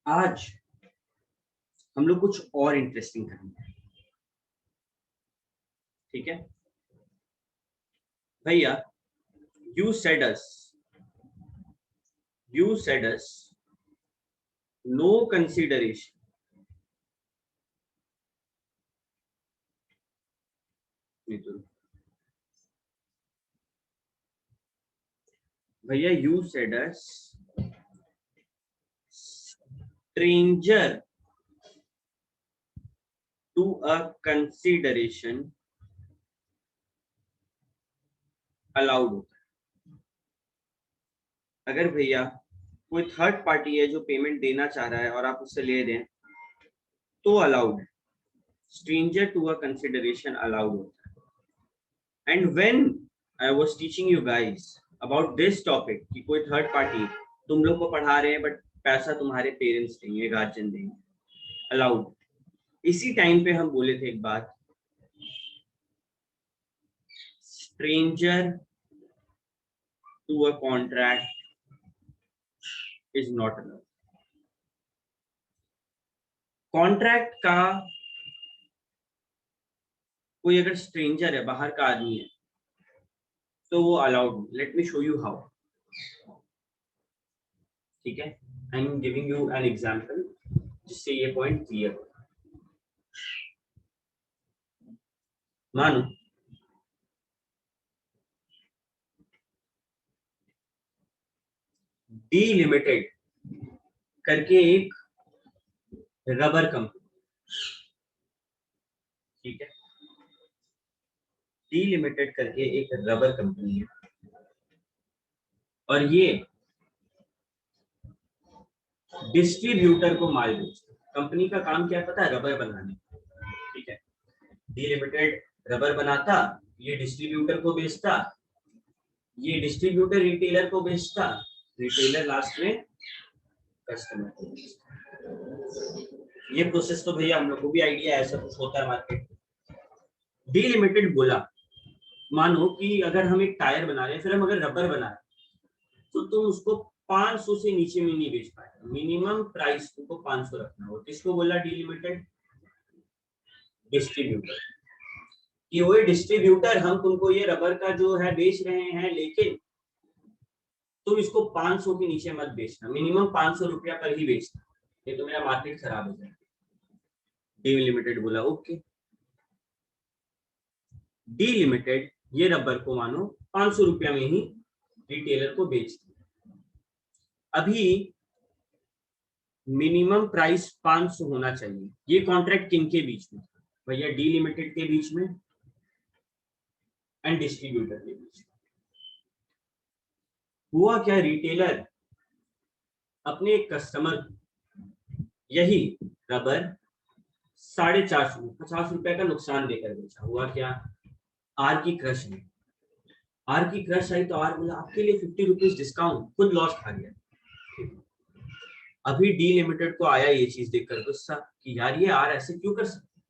आज हम लोग कुछ और इंटरेस्टिंग करेंगे, ठीक है भैया। You said us no consideration, भैया you said us stranger to a consideration allowed होता है। अगर भैया कोई थर्ड पार्टी है जो पेमेंट देना चाह रहा है और आप उससे ले रहे हैं तो अलाउड है, stranger to a consideration allowed होता है। And when I was teaching you guys about this topic कि कोई थर्ड पार्टी तुम लोग को पढ़ा रहे हैं बट पैसा तुम्हारे पेरेंट्स देंगे, गार्जियन देंगे, अलाउड। इसी टाइम पे हम बोले थे एक बात, stranger to a contract is not allowed. Contract का कोई अगर स्ट्रेंजर है, बाहर का आदमी है, तो वो allowed. Late me show you how, ठीक है। I am giving you an example जिससे ये पॉइंट क्लियर हो। मानो डी लिमिटेड करके एक रबर कंपनी, ठीक है, डी लिमिटेड करके एक रबर कंपनी है और ये डिस्ट्रीब्यूटर को माल बेचता है। कंपनी का काम क्या है पता है? रबर बनाने, ठीक है। डी लिमिटेड रबर बनाता, ये डिस्ट्रीब्यूटर को बेचता, ये डिस्ट्रीब्यूटर रिटेलर को बेचता, रिटेलर लास्ट में कस्टमर को बेचता। ये प्रोसेस तो भैया हम लोग को भी आइडिया है, ऐसा कुछ होता है मार्केट। डी लिमिटेड बोला, मानो कि अगर हम एक टायर बना रहे हैं, फिर हम अगर रबर बना रहे हैं तो तुम उसको 500 से नीचे में नहीं बेच पाएगा, मिनिमम प्राइस तुमको 500 रखना होगा। किसको बोला? D limited, distributor. कि वो डिस्ट्रीब्यूटर हम तुमको ये रबर का जो है बेच रहे हैं, लेकिन तुम इसको 500 के नीचे मत बेचना, मिनिमम 500 रुपया पर ही बेचना, ये तो मेरा मार्केट खराब हो जाएगा। डी लिमिटेड बोला ओके। डी लिमिटेड ये रबर को मानो 500 रुपया में ही रिटेलर को बेच दिया। अभी मिनिमम प्राइस 500 होना चाहिए। ये कॉन्ट्रैक्ट किन के बीच में? भैया डी लिमिटेड के बीच में एंड डिस्ट्रीब्यूटर के बीच में। हुआ क्या, रिटेलर अपने कस्टमर यही रबर 450 50 रुपए का नुकसान देकर बेचा। हुआ क्या, आर की क्रश में, आर की क्रश आई तो आर बोला आपके लिए 50 रुपीज डिस्काउंट, खुद लॉस खा गया। अभी डी लिमिटेड को आया ये चीज देखकर गुस्सा कि यार ये आर ऐसे क्यों कर सकता,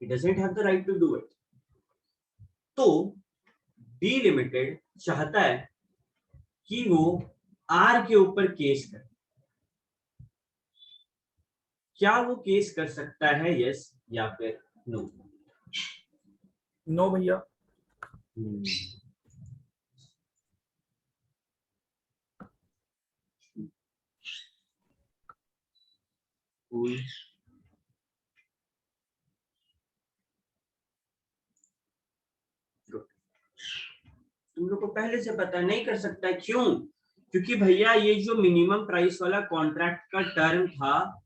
he doesn't have the right to do it। तो डी लिमिटेड चाहता है कि वो आर के ऊपर केस करे। क्या वो केस कर सकता है? यस या फिर नो? नो भैया। तुम लोग को पहले से पता नहीं कर सकता है, क्यों? क्योंकि भैया ये जो मिनिमम प्राइस वाला कॉन्ट्रैक्ट का टर्म था,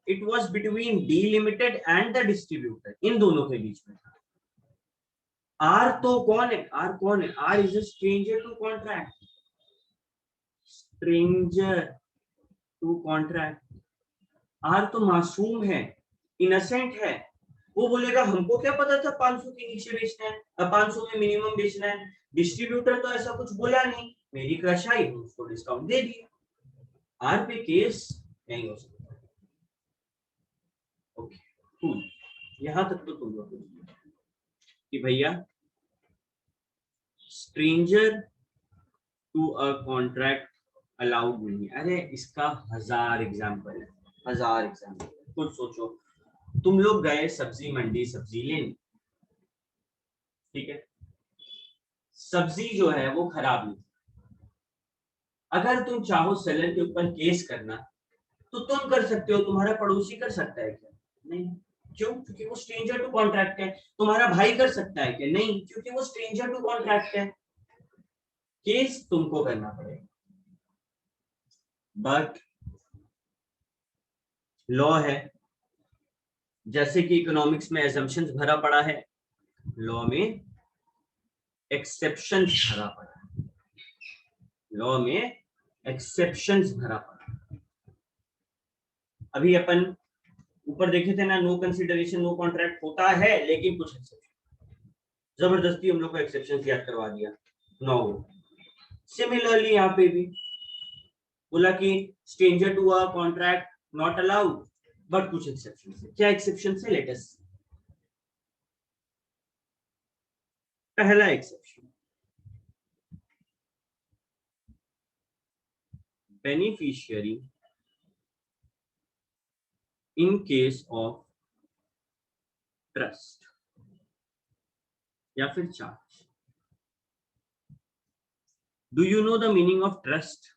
it was between D limited and the distributor, इन दोनों के बीच में था। आर तो कौन है? आर कौन है? R is a stranger to contract, stranger to contract. R तो मासूम है, इनोसेंट है। वो बोलेगा हमको क्या पता था 500 के नीचे बेचना है, 500 में मिनिमम बेचना है। डिस्ट्रीब्यूटर तो ऐसा कुछ बोला नहीं, मेरी क्रश आई तो उसको डिस्काउंट दे दिया। आर पे केस नहीं हो सकता। ओके कूल, यहां तक तो तुम लोग कि भैया stranger to a contract allowed नहीं। अरे इसका 1000 एग्जाम्पल है, 1000 एग्जाम्पल। कुछ सोचो, तुम लोग गए सब्जी मंडी सब्जी लेने, ठीक है, सब्जी जो है वो खराब निकली। अगर तुम चाहो सेलर के ऊपर केस करना तो तुम कर सकते हो, तुम्हारा पड़ोसी कर सकता है क्या? नहीं। क्यों? क्योंकि वो स्ट्रेंजर टू कॉन्ट्रैक्ट है। तुम्हारा भाई कर सकता है क्या? नहीं, क्योंकि वो स्ट्रेंजर टू कॉन्ट्रैक्ट है। केस तुमको करना पड़ेगा। बट लॉ है, जैसे कि इकोनॉमिक्स में एजम्पशंस भरा पड़ा है, लॉ में एक्सेप्शंस भरा पड़ा है। लॉ में एक्सेप्शंस भरा पड़ा है। अभी अपन ऊपर देखे थे ना, नो कंसिडरेशन नो कॉन्ट्रैक्ट होता है, लेकिन कुछ एक्सेप्शन, जबरदस्ती हम लोग को एक्सेप्शन याद करवा दिया। नो, सिमिलरली यहाँ पे भी बोला कि stranger to a contract not allowed, but कुछ एक्सेप्शन है। क्या एक्सेप्शन है? Let us. पहला exception, beneficiary in case of trust या फिर charge. Do you know the meaning of trust?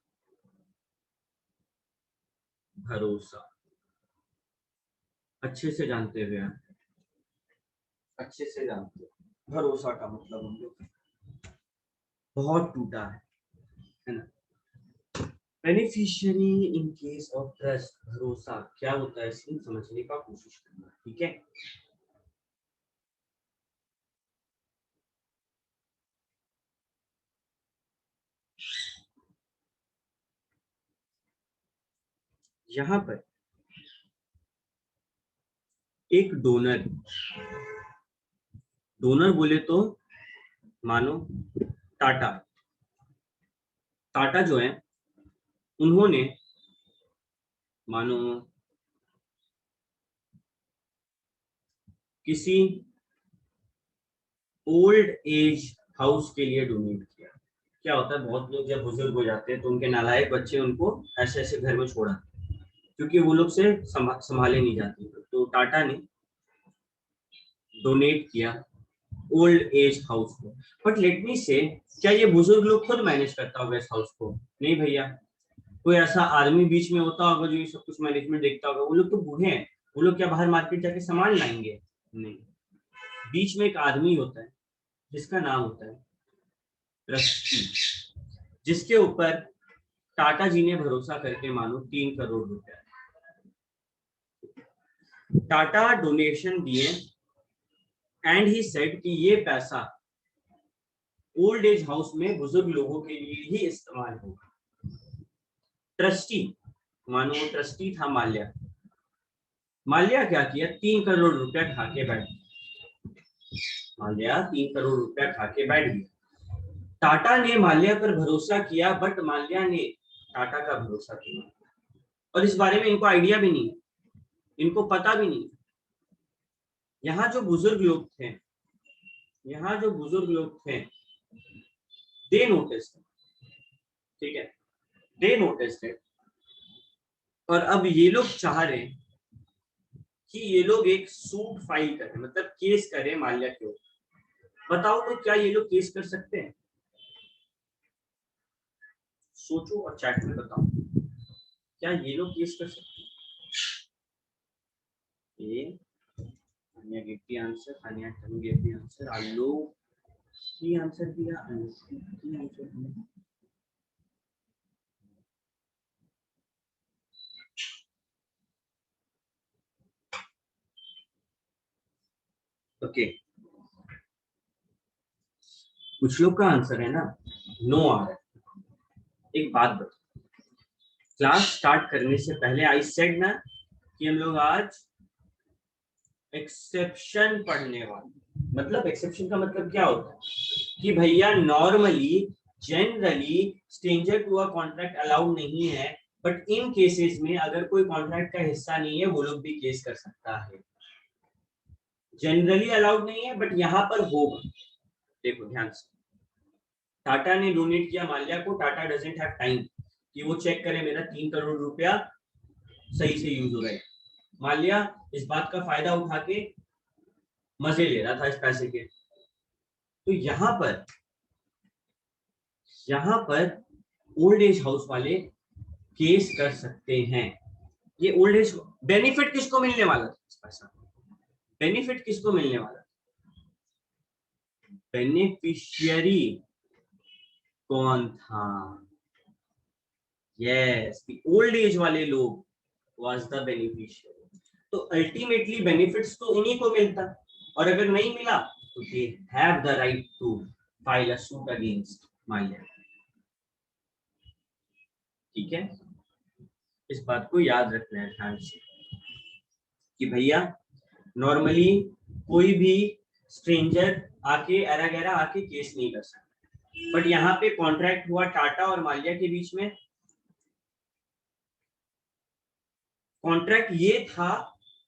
भरोसा। अच्छे से जानते हुए, अच्छे से जानते हो भरोसा का मतलब हम लोग बहुत टूटा है ना। Beneficiary in case of trust, भरोसा क्या होता है इसको समझने का कोशिश करना, ठीक है। यहां पर एक डोनर, डोनर बोले तो मानो टाटा, टाटा जो है उन्होंने मानो किसी ओल्ड एज हाउस के लिए डोनेट किया। क्या होता है, बहुत लोग जब बुजुर्ग हो जाते हैं तो उनके नालायक बच्चे उनको ऐसे ऐसे घर में छोड़ा, क्योंकि वो लोग से संभाले नहीं जाते, तो टाटा ने डोनेट किया ओल्ड एज हाउस को। बट लेट मी से, क्या ये बुजुर्ग लोग खुद मैनेज करता होगा इस हाउस को? नहीं भैया, कोई ऐसा आदमी बीच में होता होगा जो ये सब कुछ मैनेजमेंट देखता होगा। वो लोग तो बूढ़े हैं, वो लोग क्या बाहर मार्केट जाके सामान लाएंगे? नहीं, बीच में एक आदमी होता है जिसका नाम होता है ट्रस्टी, जिसके ऊपर टाटा जी ने भरोसा करके मानो 3 करोड़ रुपया टाटा डोनेशन दिए, एंड ही सेड कि ये पैसा ओल्ड एज हाउस में बुजुर्ग लोगों के लिए ही इस्तेमाल होगा। ट्रस्टी, मानो ट्रस्टी था माल्या, माल्या क्या किया, 3 करोड़ रुपया खा के बैठ गया। माल्या 3 करोड़ रुपया खा के बैठ गया। टाटा ने माल्या पर भरोसा किया, बट माल्या ने टाटा का भरोसा किया, और इस बारे में इनको आइडिया भी नहीं है, इनको पता भी नहीं। यहाँ जो बुजुर्ग लोग थे, यहाँ जो बुजुर्ग लोग थे, दे नोटिस, ठीक है, दे नोटिस है। और अब ये लोग चाह रहे हैं कि ये लोग एक सूट फाइल करें, मतलब केस करें माल्या के ऊपर। बताओ तो क्या ये लोग केस कर सकते हैं? सोचो और चैट में बताओ, क्या ये लोग केस कर सकते हैं? ये Anya gave the answer, Anya gave the answer, Allu की आंसर दिया, अनुष्ठी की आंसर दिया। ओके, कुछ लोग का आंसर है ना नो आ रहा है। एक बात बता, क्लास स्टार्ट करने से पहले आई सेड ना कि हम लोग आज एक्सेप्शन पढ़ने वाले। मतलब एक्सेप्शन का मतलब क्या होता है कि भैया normally generally stranger to a contract allowed नहीं है, बट इन केसेस में अगर कोई कॉन्ट्रैक्ट का हिस्सा नहीं है वो लोग भी केस कर सकता है। जनरली अलाउड नहीं है, बट यहाँ पर होगा। देखो ध्यान से, टाटा ने डोनेट किया माल्या को, टाटा डजंट हैव टाइम कि वो चेक करे मेरा 3 करोड़ रुपया सही से यूज हो रहा है। माल्या इस बात का फायदा उठा के मजे ले रहा था इस पैसे के। तो यहाँ पर ओल्ड एज हाउस वाले केस कर सकते हैं। ये ओल्ड एज बेनिफिट किसको मिलने वाला था इस पैसा? बेनिफिट किसको मिलने वाला? बेनिफिशियरी कौन था? यस, ओल्ड एज वाले लोग वाज द बेनिफिशियरी। तो अल्टीमेटली बेनिफिट्स तो इन्हीं को मिलता, और अगर नहीं मिला तो they have the right to file a suit against Mallya. ठीक है, इस बात को याद रखना है ध्यान से कि भैया नॉर्मली कोई भी स्ट्रेंजर आके एरा गैरा आके केस नहीं कर सकता, बट यहाँ पे कॉन्ट्रैक्ट हुआ टाटा और माल्या के बीच में। कॉन्ट्रैक्ट ये था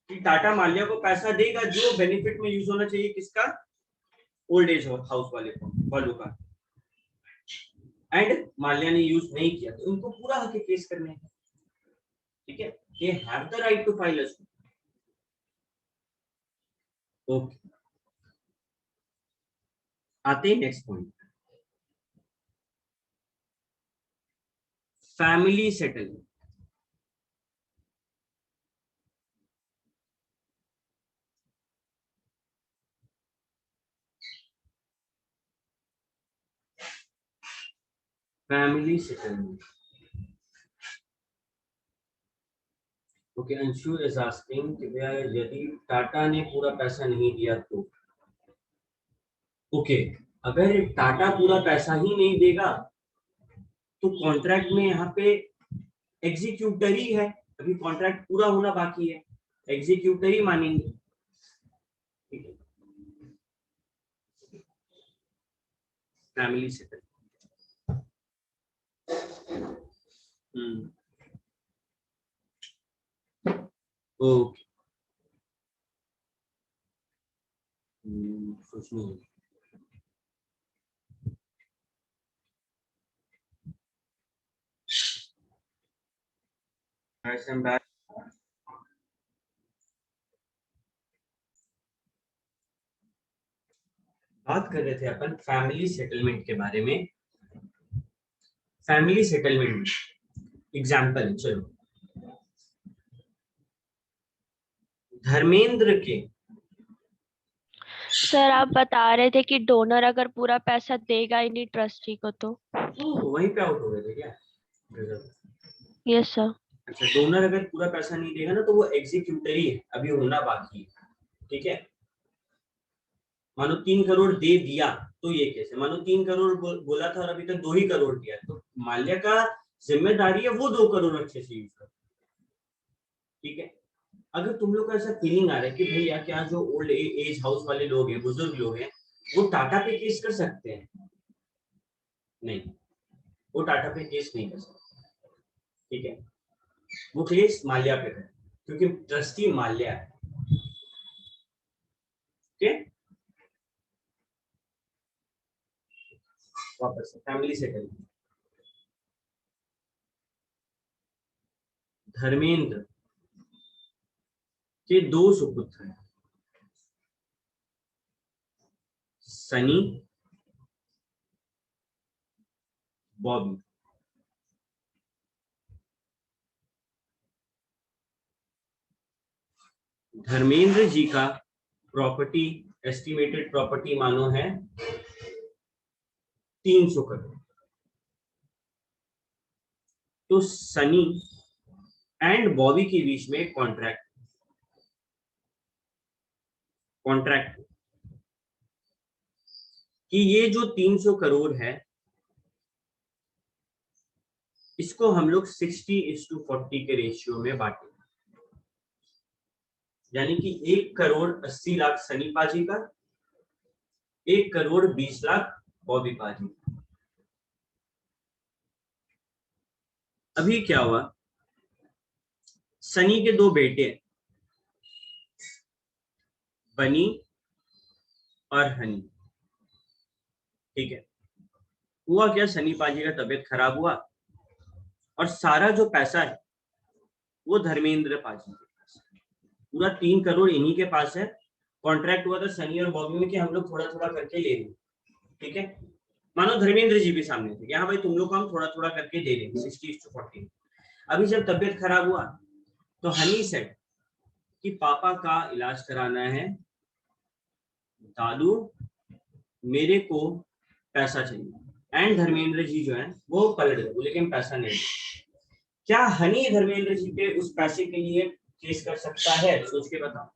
कि टाटा माल्या को पैसा देगा जो बेनिफिट में यूज होना चाहिए, किसका? ओल्ड एज हाउस वालों का। एंड माल्या ने यूज नहीं किया तो उनको पूरा हक केस करने हैं। ठीक है, they have the right to file a suit. Okay, आते हैं next point, family settlement. Family settlement. Okay, Anshu is asking कि भैया यदि टाटा ने पूरा पैसा नहीं दिया तो? ओके, अगर टाटा पूरा पैसा ही नहीं देगा तो कॉन्ट्रैक्ट में यहाँ पे एग्जीक्यूटरी है, अभी कॉन्ट्रैक्ट पूरा होना बाकी है, एग्जीक्यूटरी मानेंगे। Family settle. ओके, कुछ नहीं। बात कर रहे थे अपन फैमिली सेटलमेंट के बारे में। फैमिली सेटलमेंट एग्जाम्पल, चलो धर्मेंद्र के। सर आप बता रहे थे कि डोनर अगर पूरा पैसा देगा ही नहीं ट्रस्टी को तो? वहीं पे आउट हो गए थे क्या? Yes sir. अच्छा, डोनर अगर पूरा पैसा नहीं देगा ना तो वो एग्जीक्यूटरी है, अभी होना बाकी है। ठीक है, मानो 3 करोड़ दे दिया तो ये केस है। मानो 3 करोड़ बोला था और अभी तक 2 ही करोड़ दिया, तो माल्या का जिम्मेदारी है वो 2 करोड़ अच्छे से यूज कर। ठीक है, अगर तुम लोग को ऐसा फीलिंग आ रहा है कि भैया क्या जो ओल्ड एज हाउस वाले लोग हैं, बुजुर्ग लोग हैं, वो टाटा पे केस कर सकते हैं? नहीं, वो टाटा पे केस नहीं कर सकते। ठीक है, वो केस माल्या पे है क्योंकि ट्रस्टी माल्या है। ठीक, वापस फैमिली सेटल। धर्मेंद्र के 2 सुपुत्र हैं, सनी, बॉबी। धर्मेंद्र जी का प्रॉपर्टी, एस्टिमेटेड प्रॉपर्टी मानो है 300 करोड़। तो सनी एंड बॉबी के बीच में कॉन्ट्रैक्ट कि ये जो 300 करोड़ है इसको हम लोग 60:40 के रेशियो में बांटेंगे। यानी कि 1 करोड़ 80 लाख सनी पाजी का, 1 करोड़ 20 लाख बॉबी पाजी। अभी क्या हुआ, सनी के 2 बेटे बनी और हनी। ठीक है, हुआ क्या, सनी पाजी का तबीयत खराब हुआ और सारा जो पैसा है वो धर्मेंद्र पाजी के पास है। पूरा 3 करोड़ इन्हीं के पास है। कॉन्ट्रैक्ट हुआ था सनी और बॉबी में कि हम लोग थोड़ा थोड़ा करके ले लेंगे, ठीक है। मानो धर्मेंद्र जी भी सामने थे, यहाँ भाई तुम लोग को हम थोड़ा थोड़ा करके दे देंगे 60:40। अभी जब तबीयत खराब हुआ तो हनी सेड कि पापा का इलाज कराना है, दादू मेरे को पैसा चाहिए। एंड धर्मेंद्र जी जो है वो पलट गए, लेकिन पैसा नहीं। क्या हनी धर्मेंद्र जी के उस पैसे के लिए केस कर सकता है? सोच के बताओ।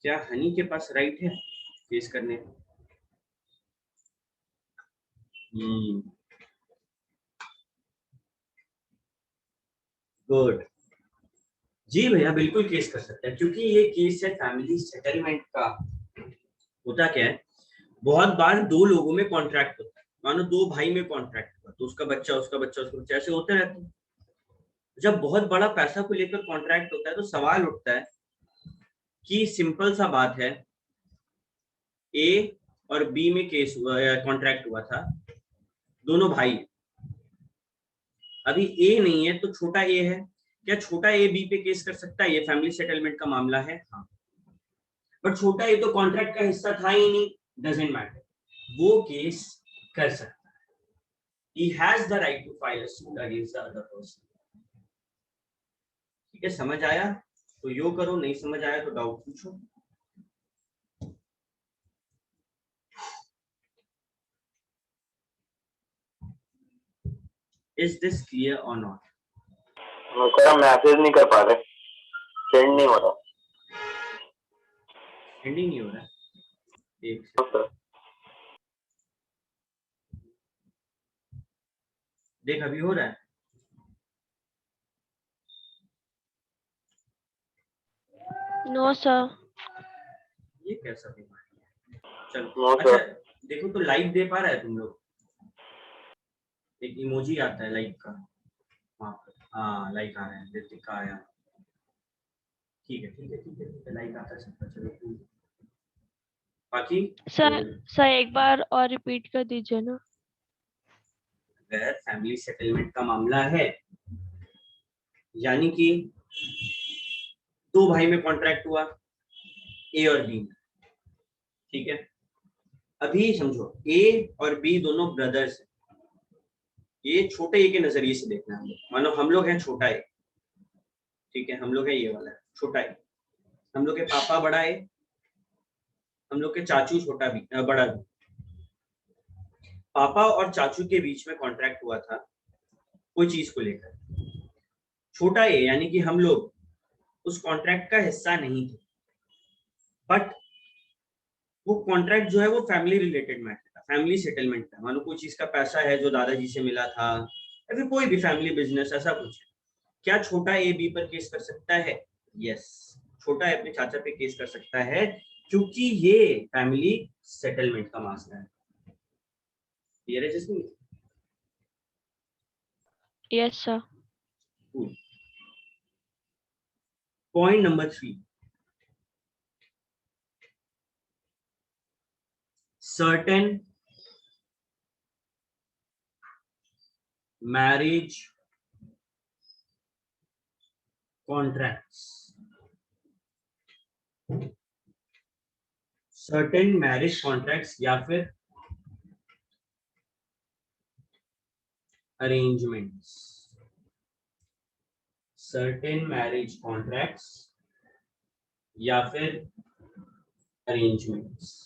क्या हनी के पास राइट है केस करने का? गुड जी भैया, बिल्कुल केस कर सकता है, क्योंकि ये केस है फैमिली सेटलमेंट का। होता क्या है, बहुत बार 2 लोगों में कॉन्ट्रैक्ट होता है। मानो 2 भाई में कॉन्ट्रैक्ट हुआ, तो उसका बच्चा उसका बच्चा उसका बच्चा, ऐसे होते रहते हैं। जब बहुत बड़ा पैसा को लेकर कॉन्ट्रैक्ट होता है तो सवाल उठता है कि सिंपल सा बात है, ए और बी में केस हुआ, कॉन्ट्रैक्ट हुआ था, दोनों भाई। अभी ए नहीं है तो छोटा ए है, क्या छोटा ए बी पे केस कर सकता है? ये फैमिली सेटलमेंट का मामला है, हाँ। बट छोटा ए तो कॉन्ट्रैक्ट का हिस्सा था ही नहीं, डजंट मैटर, वो केस कर सकता है। He has the right to file a suit against the other person. ठीक है, समझ आया तो यो करो, नहीं समझ आया तो डाउट पूछो। Is this clear or not? Message नहीं कर पा रहे, सेंड नहीं हो रहा। सेंड ही नहीं हो रहा, एक देख, अभी हो रहा है। No sir. ये कैसा बीमारी है? चलो No, अच्छा sir. देखो तो लाइक दे पा रहा है तुम लोग? एक इमोजी आता है लाइक का, हाँ लाइक आ रहा है, ऋतिक का आया। ठीक है ठीक है ठीक है ठीक है, लाइक आता है सबका। चलो बाकी सर एक बार और रिपीट कर दीजिए ना। अगर फैमिली सेटलमेंट का मामला है, यानी कि 2 भाई में कॉन्ट्रैक्ट हुआ, ए और बी, ठीक है। अभी समझो ए और बी दोनों ब्रदर्स हैं। ये छोटे ए के नजरिए से देखना है, मानो हम लोग हैं छोटा ए, ठीक है, हम लोग है ये वाला छोटा ए, हम लोग के पापा बड़ा ए, हम लोग के चाचू छोटा भी बड़ा भी। पापा और चाचू के बीच में कॉन्ट्रैक्ट हुआ था कोई चीज को लेकर। छोटा ए यानी कि हम लोग उस कॉन्ट्रैक्ट का हिस्सा नहीं थे, बट वो कॉन्ट्रैक्ट जो है वो फैमिली रिलेटेड मैटर था, फैमिली सेटलमेंट था। मानो कोई चीज का पैसा है जो दादाजी से मिला था, या फिर कोई भी फैमिली बिजनेस, ऐसा कुछ है। क्या छोटा ए बी पर केस कर सकता है? यस, छोटा ए अपने चाचा पे केस कर सकता है, क्योंकि ये फैमिली सेटलमेंट का मामला है। क्लियर है जिसमें? Yes sir. Point number 3, certain marriage contracts, certain marriage contracts या फिर arrangements, certain marriage contracts या फिर arrangements।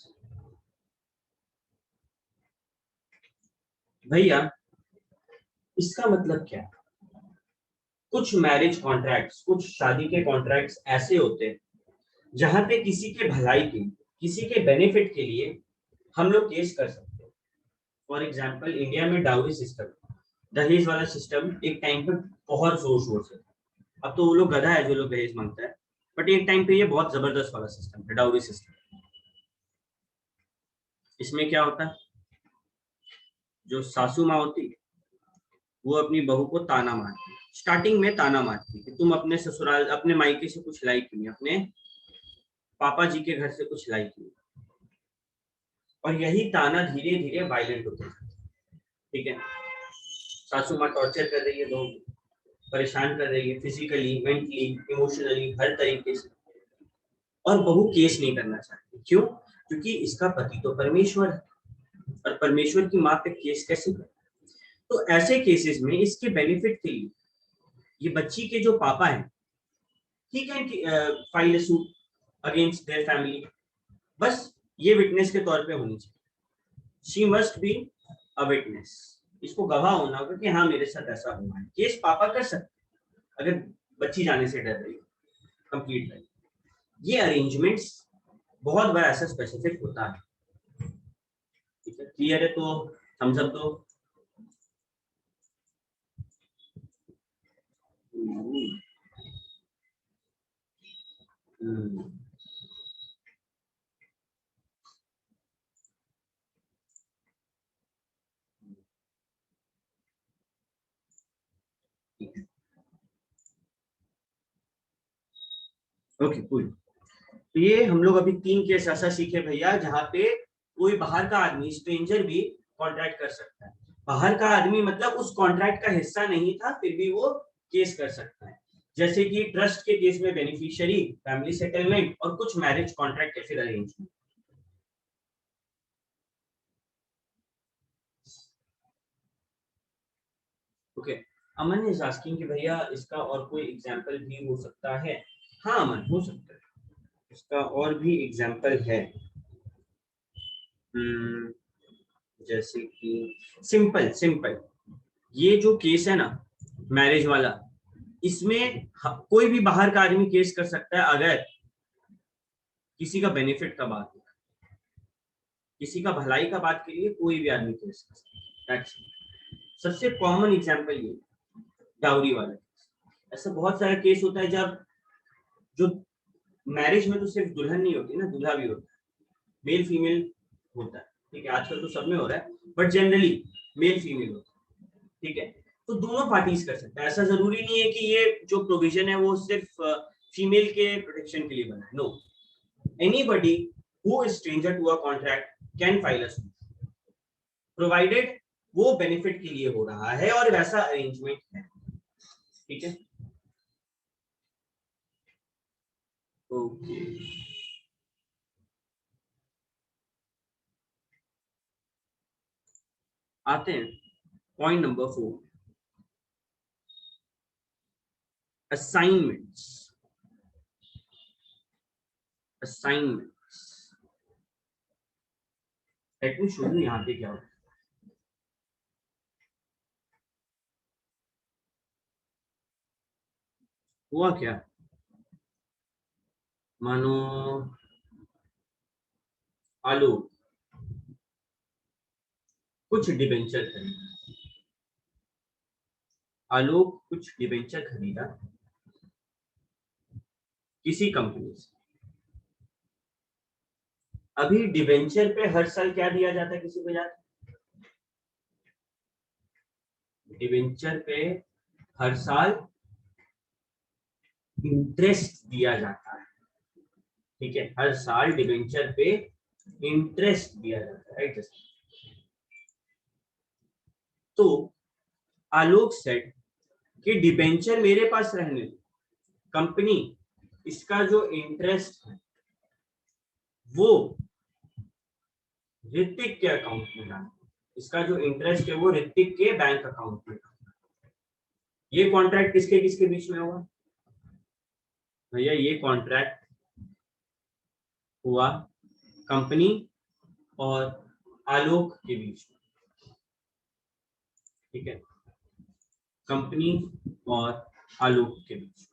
भैया इसका मतलब क्या है? कुछ मैरिज कॉन्ट्रैक्ट्स, कुछ शादी के कॉन्ट्रैक्ट्स ऐसे होते हैं जहां पे किसी के भलाई के, किसी के बेनिफिट के लिए हम लोग केस कर सकते हैं। फॉर एग्जांपल इंडिया में डाउरी सिस्टम, दहेज वाला सिस्टम एक टाइम पे बहुत जोर शोर से था। अब तो वो लोग गधा है जो लोग दहेज मांगता है, बट एक टाइम पे ये बहुत जबरदस्त वाला सिस्टम है, डाउरी सिस्टम। इसमें क्या होता है, जो सासू माँ होती है वो अपनी बहू को ताना मारती है, स्टार्टिंग में ताना मारती है कि तुम अपने ससुराल, अपने मायके से कुछ लाई क्यों नहीं, अपने पापा जी के घर से कुछ लाई क्यों। और यही ताना धीरे धीरे वायलेंट होता है, ठीक है। सासू माँ टॉर्चर कर रही है, लोग परेशान कर रही है फिजिकली, मेंटली, इमोशनली, हर तरीके से, और बहू केस नहीं करना चाहती। क्यों? क्योंकि इसका पति तो परमेश्वर है, और परमेश्वर की माँ पे केस कैसे करे? तो ऐसे केसेस में इसके बेनिफिट के लिए ये बच्ची के जो पापा हैं, he can file a suit against their family. बस ये विटनेस के तौर पे होनी चाहिए। She must be a witness, इसको गवाह होना होगा कि हाँ मेरे साथ ऐसा हुआ है। केस पापा कर सकते अगर बच्ची जाने से डर रही है कंप्लीट लाइफ। ये अरेंजमेंट्स बहुत बार ऐसा स्पेसिफिक होता है। ठीक है, क्लियर है? तो थम्स अप दो। Okay cool. तो ये हम लोग अभी 3 केस ऐसा सीखे भैया जहाँ पे कोई बाहर का आदमी, स्ट्रेंजर भी कॉन्ट्रैक्ट कर सकता है। बाहर का आदमी मतलब उस कॉन्ट्रैक्ट का हिस्सा नहीं था, फिर भी वो केस कर सकता है। जैसे कि ट्रस्ट के केस में बेनिफिशियरी, फैमिली सेटलमेंट, और कुछ मैरिज कॉन्ट्रैक्ट या फिर arrangement. Okay, Aman is asking कि भैया इसका और कोई एग्जांपल भी हो सकता है? हाँ अमन, हो सकता है, इसका और भी एग्जांपल है। जैसे कि सिंपल ये जो केस है ना मैरिज वाला, इसमें कोई भी बाहर का आदमी केस कर सकता है अगर किसी का बेनिफिट का बात, किसी का भलाई का बात के लिए कोई भी आदमी केस कर सकता है। सबसे कॉमन एग्जांपल ये डाउरी वाला। ऐसा बहुत सारा केस होता है जब जो मैरिज में तो सिर्फ दुल्हन नहीं होती ना, दूल्हा भी होता है, मेल फीमेल होता है। ठीक है, आजकल तो सब में हो रहा है, बट जनरली मेल फीमेल होता है। ठीक है, तो दोनों पार्टीज कर सकते हैं। ऐसा जरूरी नहीं है कि ये जो प्रोविजन है वो सिर्फ फीमेल के प्रोटेक्शन के लिए बना है। No, anybody who is stranger to a contract can file a suit, provided वो बेनिफिट के लिए हो रहा है और वैसा अरेंजमेंट है। ठीक है, ओके। आते हैं point number 4, assignments. Late me show you यहाँ पे क्या होता है। हुआ क्या, मानो आलू कुछ डिबेंचर खरीदा, आलोक कुछ डिबेंचर खरीदा किसी कंपनी से। अभी डिबेंचर पे हर साल क्या दिया जाता है, किसी को याद? डिबेंचर पे हर साल इंटरेस्ट दिया जाता है। ठीक है, हर साल डिबेंचर पे इंटरेस्ट दिया जाता है, राइट? तो आलोक सेट कि डिबेंचर मेरे पास रहने दो, कंपनी इसका जो इंटरेस्ट है वो ऋतिक के अकाउंट में डाल, इसका जो इंटरेस्ट है वो ऋतिक के बैंक अकाउंट में डाल। ये कॉन्ट्रैक्ट किसके किसके बीच में होगा भैया? ये कॉन्ट्रैक्ट हुआ कंपनी और आलोक के बीच में। ठीक है, कंपनी और आलोक के बीच।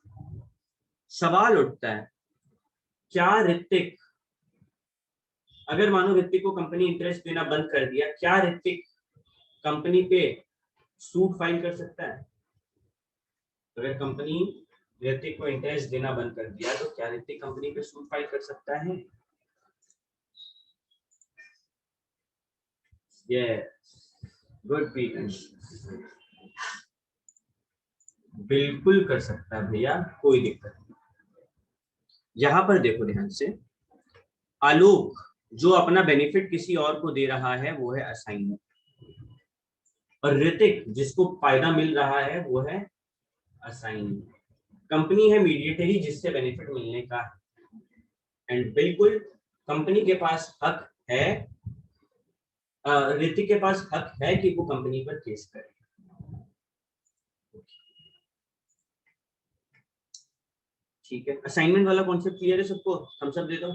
सवाल उठता है, क्या ऋतिक, अगर मानो ऋतिक को कंपनी इंटरेस्ट देना बंद कर दिया, क्या ऋतिक कंपनी पे सूट फाइल कर सकता है? अगर कंपनी ऋतिक को इंटरेस्ट देना बंद कर दिया तो क्या ऋतिक कंपनी पे सूट फाइल कर सकता है? यस, गुड पीटर, बिल्कुल कर सकता है भैया, कोई दिक्कत नहीं। यहां पर देखो ध्यान से, आलोक जो अपना बेनिफिट किसी और को दे रहा है वो है असाइनमेंट। और ऋतिक जिसको फायदा मिल रहा है वो है असाइन। कंपनी है मीडिएटरी जिससे बेनिफिट मिलने का, एंड बिल्कुल कंपनी के पास हक है, ऋतिक के पास हक है कि वो कंपनी पर केस करे। ठीक है, असाइनमेंट वाला कॉन्सेप्ट क्लियर है सबको? थम्स अप दे दो।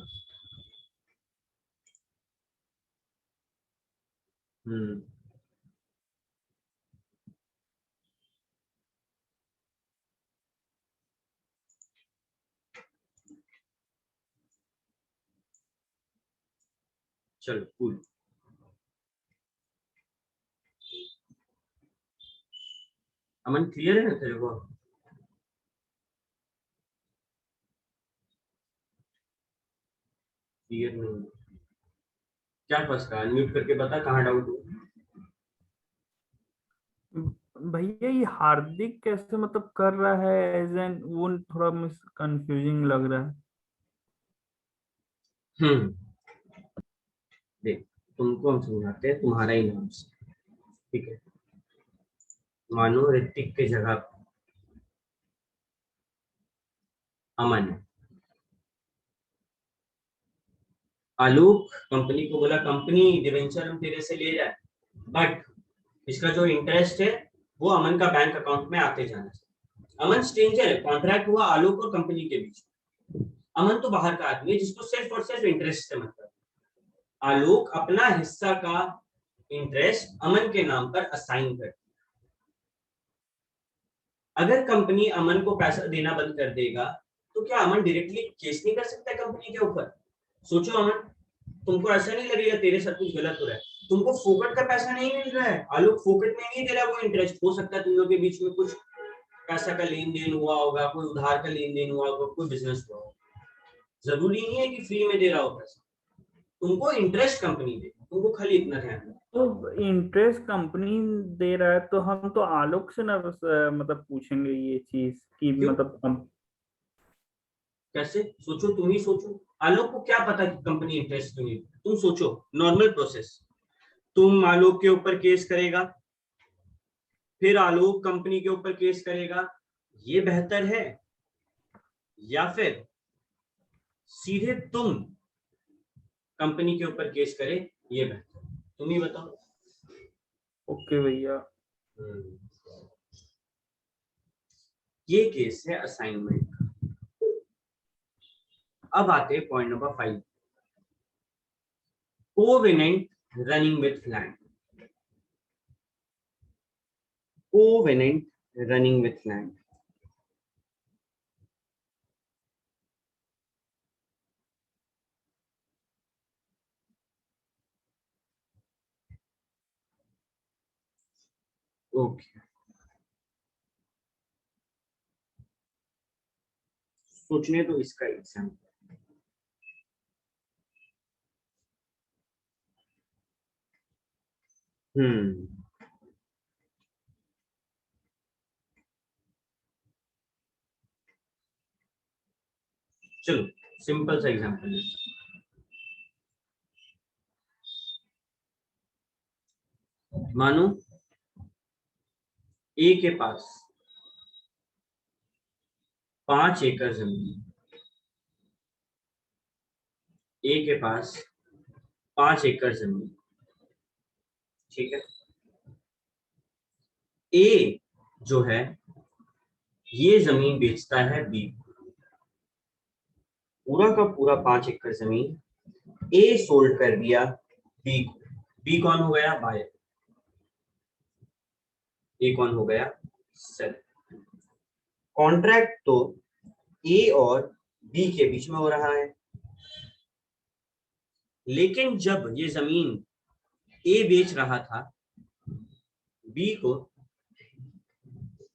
चलो कूल। अमन क्लियर है ना तेरे को? क्लियर नहीं? क्या फंस का? अनम्यूट करके बता कहाँ डाउट हो। भैया ये हार्दिक कैसे मतलब कर रहा है एज एन, वो थोड़ा मिस कंफ्यूजिंग लग रहा है। देख, तुमको हम समझाते हैं तुम्हारा ही नाम से, ठीक है? मानो ऋतिक के जगह पे अमन है। आलोक कंपनी को बोला कंपनी डिवेंचर हम तेरे से ले जाए, बट इसका जो इंटरेस्ट है वो अमन का बैंक अकाउंट में आते जाना चाहिए। अमन स्ट्रेंजर है, कॉन्ट्रैक्ट हुआ आलोक और कंपनी के बीच। अमन तो बाहर का आदमी है जिसको सिर्फ और सिर्फ इंटरेस्ट से मतलब। आलोक अपना हिस्सा का इंटरेस्ट अमन के नाम पर असाइन कर। अगर कंपनी अमन को पैसा देना बंद कर देगा तो क्या अमन डायरेक्टली केस नहीं कर सकता कंपनी के ऊपर? सोचो अमन, तुमको ऐसा नहीं लगेगा तेरे साथ कुछ गलत हो रहा है? तुमको फोकट का पैसा नहीं मिल रहा है, आलोक फोकट में नहीं दे रहा, वो इंटरेस्ट हो सकता है तुम लोग के बीच में कुछ पैसा का लेन देन हुआ होगा, कोई उधार का लेन देन हुआ होगा, कोई बिजनेस हुआ होगा। जरूरी नहीं है कि फ्री में दे रहा हो पैसा, तुमको इंटरेस्ट कंपनी दे, तुमको खाली इतना ध्यान रखना। तो इंटरेस्ट कंपनी दे रहा है तो हम तो आलोक से ना बस मतलब पूछेंगे ये चीज कि क्यों? मतलब हम कैसे? सोचो, तुम ही सोचो। आलोक को क्या पता कि कंपनी इंटरेस्ट क्यों नहीं? तुम सोचो, नॉर्मल प्रोसेस, तुम आलोक के ऊपर केस करेगा, फिर आलोक कंपनी के ऊपर केस करेगा, ये बेहतर है या फिर सीधे तुम कंपनी के ऊपर केस करे, ये बेहतर? तुम ही बताओ। ओके भैया। ये केस है असाइनमेंट का। अब आते हैं point number 5, covenant running with land. Covenant running with land. Okay, सोचने तो इसका एग्जाम्पल। चलो सिंपल सा एग्जांपल लेते हैं। मानो ए के पास 5 एकड़ जमीन, ए के पास 5 एकड़ जमीन, ठीक है? ए जो है ये जमीन बेचता है बी, पूरा का पूरा 5 एकड़ जमीन ए सोल्ड कर दिया बी को। बी कौन हो गया? बायर। ए कौन हो गया? सेलर। कॉन्ट्रैक्ट तो ए और बी के बीच में हो रहा है, लेकिन जब ये जमीन ए बेच रहा था बी को,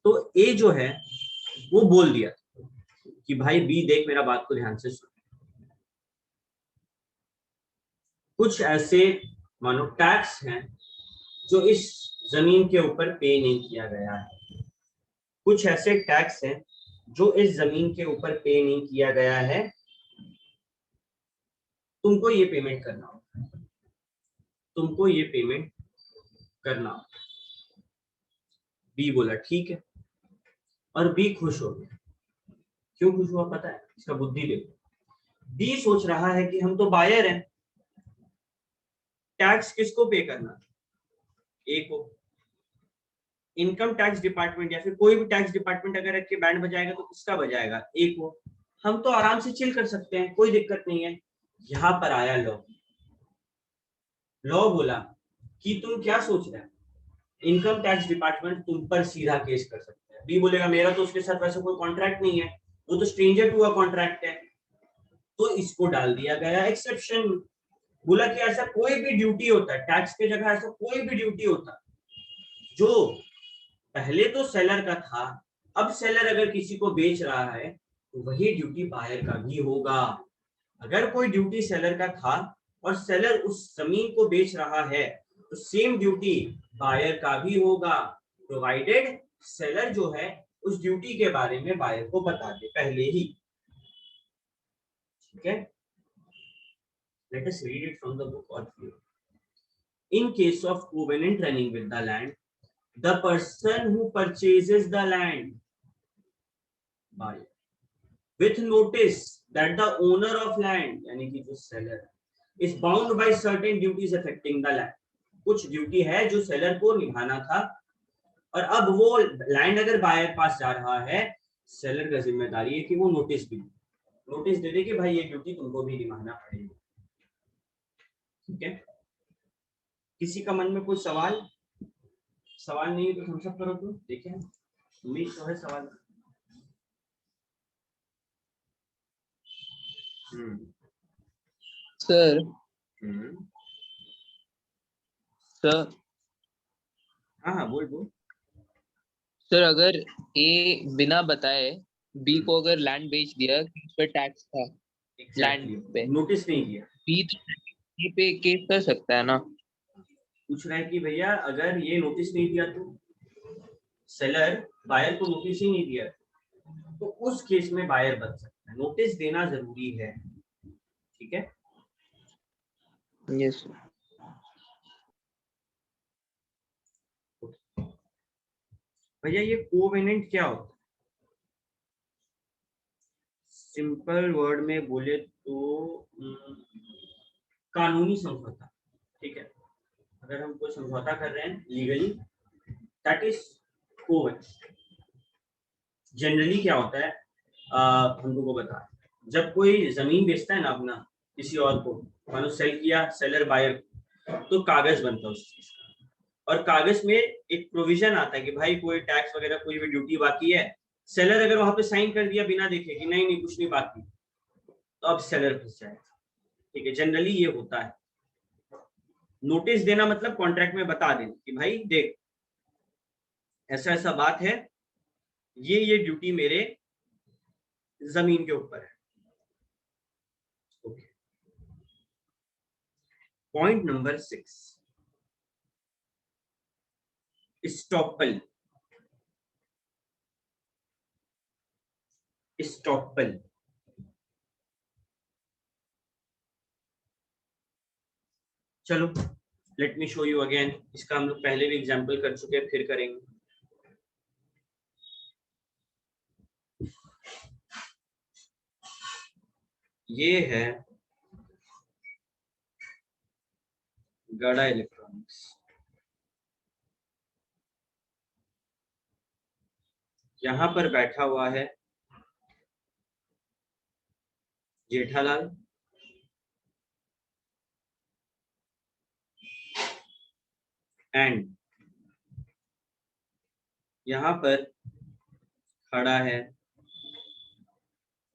तो ए जो है वो बोल दिया कि भाई बी देख, मेरा बात को ध्यान से सुन, कुछ ऐसे मानो टैक्स हैं जो इस जमीन के ऊपर पे नहीं किया गया है, कुछ ऐसे टैक्स हैं जो इस जमीन के ऊपर पे नहीं किया गया है, तुमको ये पेमेंट करना होगा, तुमको ये पेमेंट करना होगा। बी बोला ठीक है, और बी खुश हो गया। क्यों खुश हुआ पता है? इसका बुद्धि देखो। बी सोच रहा है कि हम तो बायर हैं, टैक्स किसको पे करना? ए को। इनकम टैक्स डिपार्टमेंट या फिर कोई भी टैक्स डिपार्टमेंट अगर रख के बैंड बजाएगा तो किसका बजाएगा? ए को। हम तो आराम से चिल कर सकते हैं, कोई दिक्कत नहीं है। यहां पर आया लॉ। लॉ बोला कि तुम क्या सोच रहे हो, इनकम टैक्स डिपार्टमेंट तुम पर सीधा केस कर सकते हैं। बी बोलेगा मेरा तो उसके साथ वैसे कोई कॉन्ट्रैक्ट नहीं है, वो तो स्ट्रेंजर टू अ कॉन्ट्रैक्ट है। तो इसको डाल दिया गया एक्सेप्शन। बोला कि ऐसा कोई भी ड्यूटी होता है टैक्स के जगह, ऐसा कोई भी ड्यूटी होता जो पहले तो सेलर का था, अब सेलर अगर किसी को बेच रहा है तो वही ड्यूटी बायर का भी होगा। अगर कोई ड्यूटी सेलर का था और सेलर उस जमीन को बेच रहा है तो सेम ड्यूटी बायर का भी होगा, प्रोवाइडेड सेलर जो है उस ड्यूटी के बारे में बायर को बता दे पहले ही। ठीक है, let us read it from the book or view. In case of covenant running with the land, the person who purchases the land buyer with notice that the owner of land यानी कि जो seller is bound by certain duties affecting the land, कुछ duty है जो seller को निभाना था, और अब वो लैंड अगर बायर पास जा रहा है, सेलर का जिम्मेदारी है कि वो नोटिस दे दे कि भाई ये ड्यूटी तुमको भी निभाना पड़ेगी। ठीक है, किसी का मन में कोई सवाल नहीं है तो थम्स अप करो। तो देखें, उम्मीद तो है सवाल। सर हाँ बोल। सर अगर ए बिना बताए बी को अगर लैंड बेच दिया कि उस पर टैक्स था लैंड पे, नोटिस नहीं किया, बी तो ए पे केस कर सकता है ना? पूछ रहा है कि भैया अगर ये नोटिस नहीं दिया तो सेलर बायर को नोटिस ही नहीं दिया तो उस केस में बायर बच सकता है। नोटिस देना जरूरी है। ठीक है, यस। भैया ये कोवेनेंट क्या होता है? सिंपल वर्ड में बोले तो कानूनी समझौता। ठीक है, अगर हम कोई समझौता कर रहे हैं legally, that is covenant. Generally क्या होता है, हम लोगों को बता, जब कोई जमीन बेचता है ना अपना किसी और को, मानो सेल किया सेलर बायर, तो कागज बनता है उस चीज का, और कागज में एक प्रोविजन आता है कि भाई कोई टैक्स वगैरह कोई भी ड्यूटी बाकी है, सेलर अगर वहां पे साइन कर दिया बिना देखे कि नहीं कुछ नहीं बाकी, तो अब सेलर फंस जाएगा। ठीक है, जनरली ये होता है। नोटिस देना मतलब कॉन्ट्रैक्ट में बता देना कि भाई देख ऐसा ऐसा बात है, ये ड्यूटी मेरे जमीन के ऊपर है। Okay, point number 6, estoppel. चलो let me show you again. इसका हम लोग पहले भी एग्जांपल कर चुके हैं, फिर करेंगे। ये है गड़ा इलेक्ट्रॉनिक्स। यहां पर बैठा हुआ है जेठालाल, एंड यहां पर खड़ा है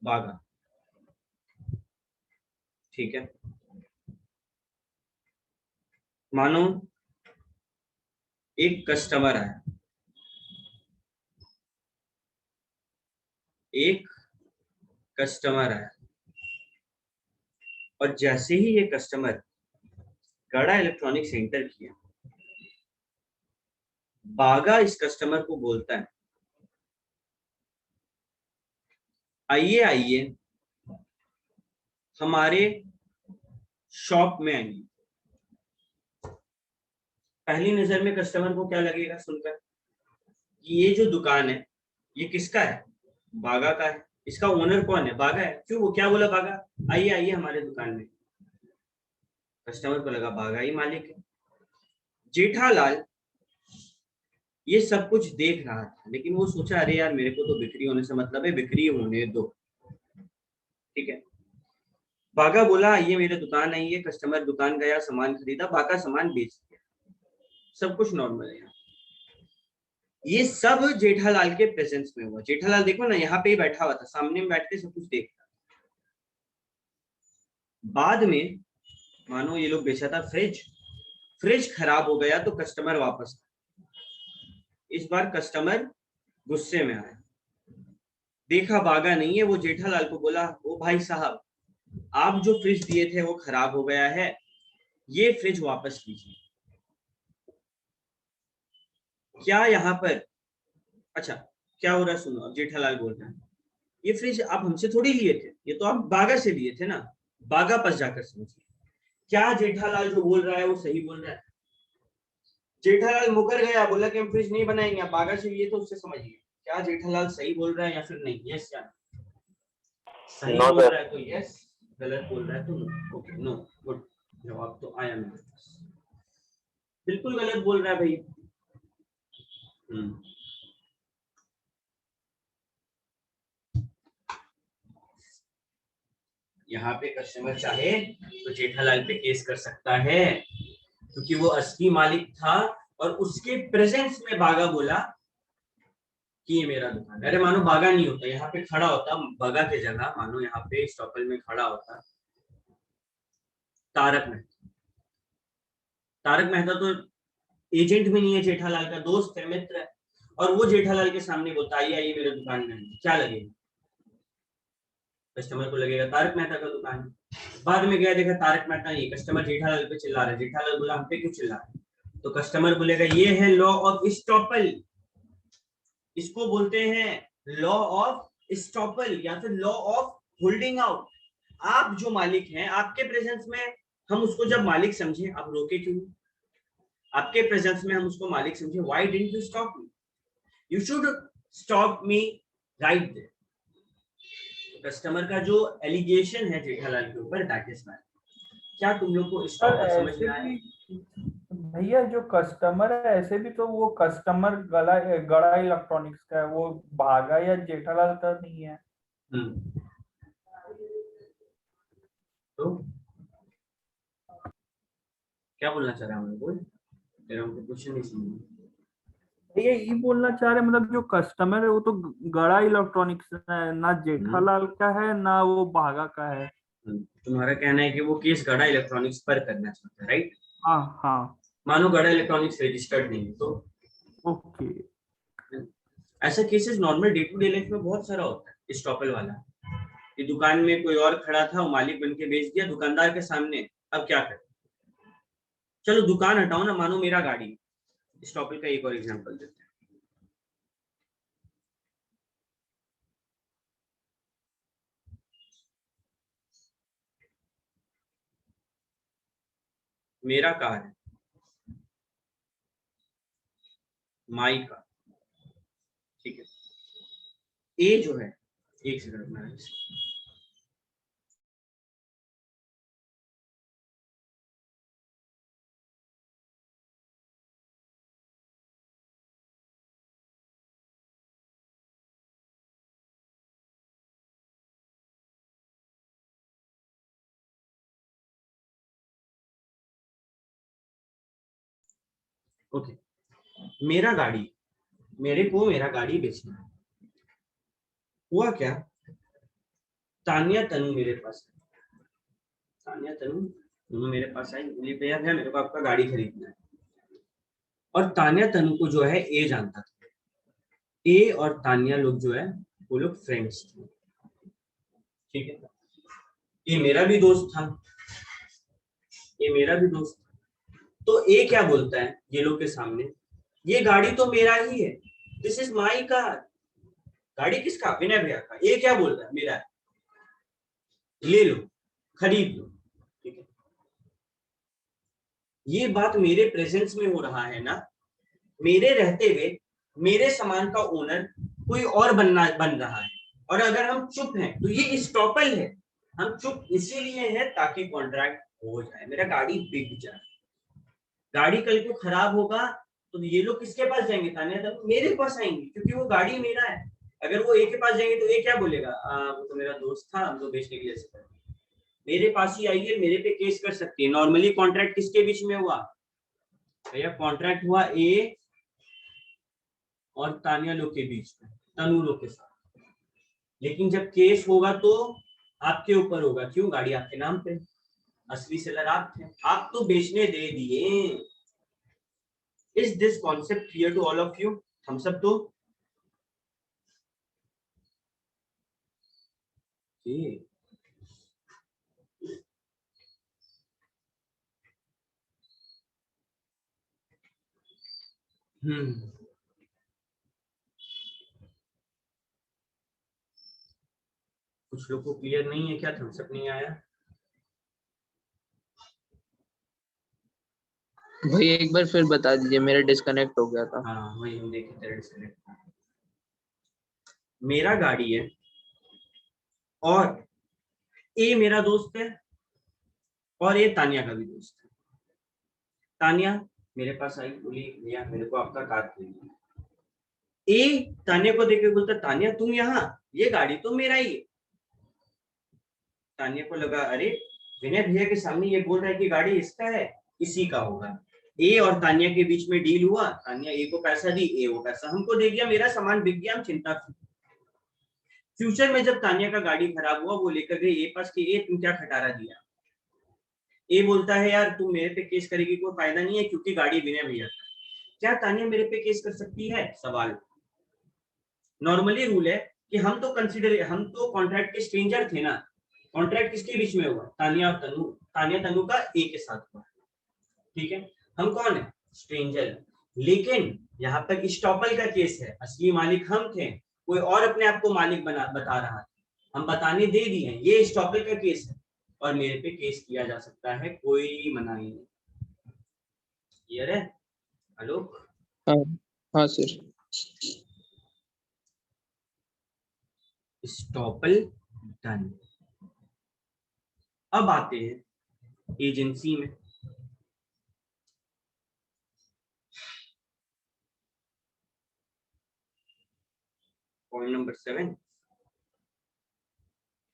बागा। ठीक है, मानो एक कस्टमर है, और जैसे ही ये कस्टमर गड़ा इलेक्ट्रॉनिक्स एंटर किया, बागा इस कस्टमर को बोलता है आइए हमारे शॉप में आइए। पहली नजर में कस्टमर को क्या लगेगा सुनकर? कि ये जो दुकान है ये किसका है, बागा का है, इसका ओनर कौन है, बागा है। क्यों, वो क्या बोला, बागा आइए आइए हमारे दुकान में। कस्टमर को लगा बागा ही मालिक है। जेठालाल ये सब कुछ देख रहा था, लेकिन वो सोचा अरे यार मेरे को तो बिक्री होने से मतलब है, बिक्री होने दो, ठीक है। बागा बोला ये मेरे दुकान आई है, कस्टमर दुकान गया, सामान खरीदा, बागा सामान बेच दिया, सब कुछ नॉर्मल है। ये सब जेठालाल के प्रेजेंस में हुआ। जेठालाल देखो ना यहाँ पे ही बैठा हुआ था, सामने में बैठ के सब कुछ देख रहा। बाद में मानो ये लोग बेचा था फ्रिज, फ्रिज खराब हो गया तो कस्टमर वापस आया। इस बार कस्टमर गुस्से में आया, देखा बागा नहीं है, वो जेठालाल को बोला ओ भाई साहब आप जो फ्रिज दिए थे वो खराब हो गया है, ये फ्रिज वापस कीजिए। क्या यहाँ पर, अच्छा क्या हो रहा है सुनो। अब जेठालाल बोल रहा है ये फ्रिज आप हमसे थोड़ी लिए थे, ये तो आप बागा से लिए थे ना, बागा पास जाकर समझिए। क्या जेठालाल जो बोल रहा है वो सही बोल रहा है? जेठालाल मुकर गया, बोला कि हम फ्रिज नहीं बनाएंगे, आप बागा से लिए तो उससे समझिए क्या जेठालाल सही बोल रहा है या फिर नहीं। यस या सही No, बोल sir. रहा है तो यस, गलत बोल रहा है तो नो। ओके नो, गुड, जवाब तो आया मेरे पास। बिल्कुल गलत बोल रहा है भाई। यहाँ पे कस्टमर चाहे तो जेठालाल पे केस कर सकता है, क्योंकि वो असली मालिक था और उसके प्रेजेंस में बागा बोला कि ये मेरा दुकान है। अरे मानो बागा नहीं होता, यहाँ पे खड़ा होता बागा के जगह, मानो यहाँ पे स्टॉपल में खड़ा होता तारक मेहता। तारक मेहता तो एजेंट भी नहीं है जेठालाल का, दोस्त है, मित्र है, और वो जेठालाल के सामने बोलता आइए आइए मेरे दुकान में, क्या लगेगा? कस्टमर को लगेगा तारक मेहता का दुकान है। बाद में गया देखा तारक मेहता नहीं, कस्टमर जेठालाल पे चिल्ला रहा है। जेठालाल बोला हम पे क्यों चिल्ला रहे? तो कस्टमर बोलेगा ये है लॉ ऑफ स्टॉपल, इसको बोलते हैं लॉ ऑफ स्टॉपल या फिर लॉ ऑफ होल्डिंग आउट। आप जो मालिक हैं आपके प्रेजेंस में हम उसको जब मालिक समझे, आप रोके क्यों? आपके प्रेजेंस में हम उसको मालिक समझे, why didn't you stop me? You should stop me right there. Customer का जो एलिगेशन है जेठालाल के ऊपर, दैट इज मैट। क्या तुम लोग को सर स्टॉपल समझ ऐसे में आया? भी भैया जो कस्टमर है ऐसे भी तो वो कस्टमर गड़ा इलेक्ट्रॉनिक्स का है, वो भागा या जेठालाल का नहीं है। तो क्या बोलना चाह रहा हूँ? बोल तेरा हमको क्वेश्चन नहीं समझ। भैया ये बोलना चाह रहे मतलब जो कस्टमर है वो तो गड़ा इलेक्ट्रॉनिक्स है, ना जेठालाल का है ना वो भागा का है। तुम्हारा कहना है कि वो केस गड़ा इलेक्ट्रॉनिक्स पर करना चाहता है, राइट? हाँ हाँ मानो गड़ा इलेक्ट्रॉनिक्स रजिस्टर्ड नहीं है तो ओके। ऐसा cases normal day to day life में बहुत सारा होता है। स्टॉपल वाला कि दुकान में कोई और खड़ा था, वो मालिक बन के बेच दिया दुकानदार के सामने, अब क्या करें? चलो दुकान हटाओ ना, मानो मेरा गाड़ी, स्टॉपल का एक और एग्जांपल देते हैं। मेरा कार है, माई कार, ठीक है। ए जो है, एक सेकंड में ओके। मेरा गाड़ी, मेरे को मेरा गाड़ी बेचना है। हुआ क्या, तानिया तनु मेरे पास है, तानिया तनु दोनों मेरे पास आई, बोली भैया भैया मेरे को आपका गाड़ी खरीदना है। और तानिया तनु को जो है ए जानता था। ए और तानिया लोग जो है वो लोग फ्रेंड्स थे, ठीक है। ये मेरा भी दोस्त था, ये मेरा भी दोस्त था। तो ए क्या बोलता है ये लोग के सामने, ये गाड़ी तो मेरा ही है, दिस इज माई कार। गाड़ी किसका? विनय भैया का। ये क्या बोल रहा है? मेरा है, ले लो, खरीद लो, ठीक है। ये बात मेरे प्रेजेंस में हो रहा है ना, मेरे रहते हुए मेरे सामान का ओनर कोई और बन रहा है, और अगर हम चुप हैं तो ये स्टॉपल है। हम चुप इसीलिए है ताकि कॉन्ट्रैक्ट हो जाए, मेरा गाड़ी बिक जाए। गाड़ी कल को खराब होगा तो ये लोग किसके पास जाएंगे? तान्या मेरे पास आएंगे, क्योंकि वो गाड़ी मेरा है। अगर वो ए के पास जाएंगे तो ए क्या बोलेगा? वो तो मेरा दोस्त था, हम तो बेचने के लिए ऐसे करते। मेरे पास ही आइए, मेरे पे केस कर सकती है। नॉर्मली कॉन्ट्रैक्ट किसके बीच में हुआ भैया? कॉन्ट्रैक्ट हुआ ए और तानिया लोग के बीच में, तनु लोग के साथ। लेकिन जब केस होगा तो आपके ऊपर होगा। क्यों? गाड़ी आपके नाम पे, असली सेलर आप थे, आप तो बेचने दे दिए। Is this concept clear to all of you? हम सब तो कुछ लोग को क्लियर नहीं है क्या? थम्स अप नहीं आया? भाई एक बार फिर बता दीजिए, मेरा डिस्कनेक्ट हो गया था। हाँ वही हम देखे तेरा डिस्कनेक्ट। मेरा गाड़ी है और ए मेरा दोस्त है और ये तानिया का भी दोस्त है। तानिया मेरे पास आई, बोली भैया मेरे को आपका कार चाहिए। ए तानिया को देख के बोलता, तानिया तुम यहाँ? ये गाड़ी तो मेरा ही है। तानिया को लगा अरे विनय भैया के सामने ये बोल रहा है कि गाड़ी इसका है, इसी का होगा। ए और तानिया के बीच में डील हुआ, तानिया ए को पैसा दी, ए वो पैसा हमको दे दिया, मेरा सामान बिक गया, हम चिंता की। फ्यूचर में जब तानिया का गाड़ी खराब हुआ, वो लेकर गई ए पास कि ए तुम क्या खटारा दिया? ए बोलता है यार तुम मेरे पे केस करेगी कोई फायदा नहीं है, क्योंकि गाड़ी विनय भैया का। क्या तानिया मेरे पे केस कर सकती है? सवाल। नॉर्मली रूल है कि हम तो कॉन्ट्रैक्ट के स्ट्रेंजर थे ना। कॉन्ट्रैक्ट किसके बीच में हुआ? तानिया और तनु। तानिया तनु का ए के साथ हुआ, ठीक है। हम कौन है? स्ट्रेंजर। लेकिन यहाँ पर स्टॉपल का केस है, असली मालिक हम थे, कोई और अपने आप को मालिक बता रहा है, हम बताने दे दिए, ये स्टॉपल का केस है और मेरे पे केस किया जा सकता है, कोई मनाही नहीं। क्लियर है? हेलो? हाँ हाँ सर। Estoppel done. अब आते हैं एजेंसी में। Point number 7,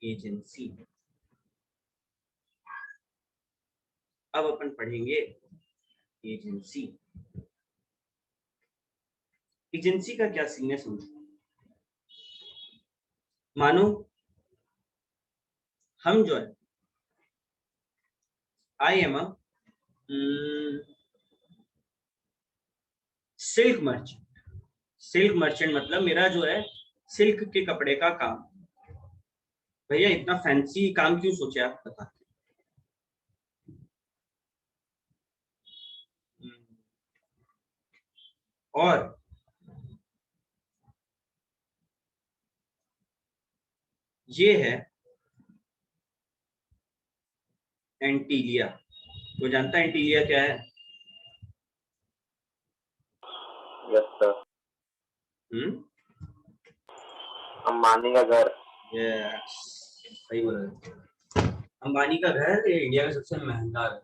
agency. अब अपन पढ़ेंगे एजेंसी। एजेंसी का क्या सीन है समझो। मानो हम जो है, I am a silk merchant. Silk merchant मतलब मेरा जो है सिल्क के कपड़े का काम। भैया इतना फैंसी काम क्यों सोचे आप, बताते। और ये है एंटीलिया। वो जानता है एंटीलिया क्या है? Yes sir. अंबानी का घर। यस सही बोल रहे। अंबानी का घर ये इंडिया का सबसे महंगा घर।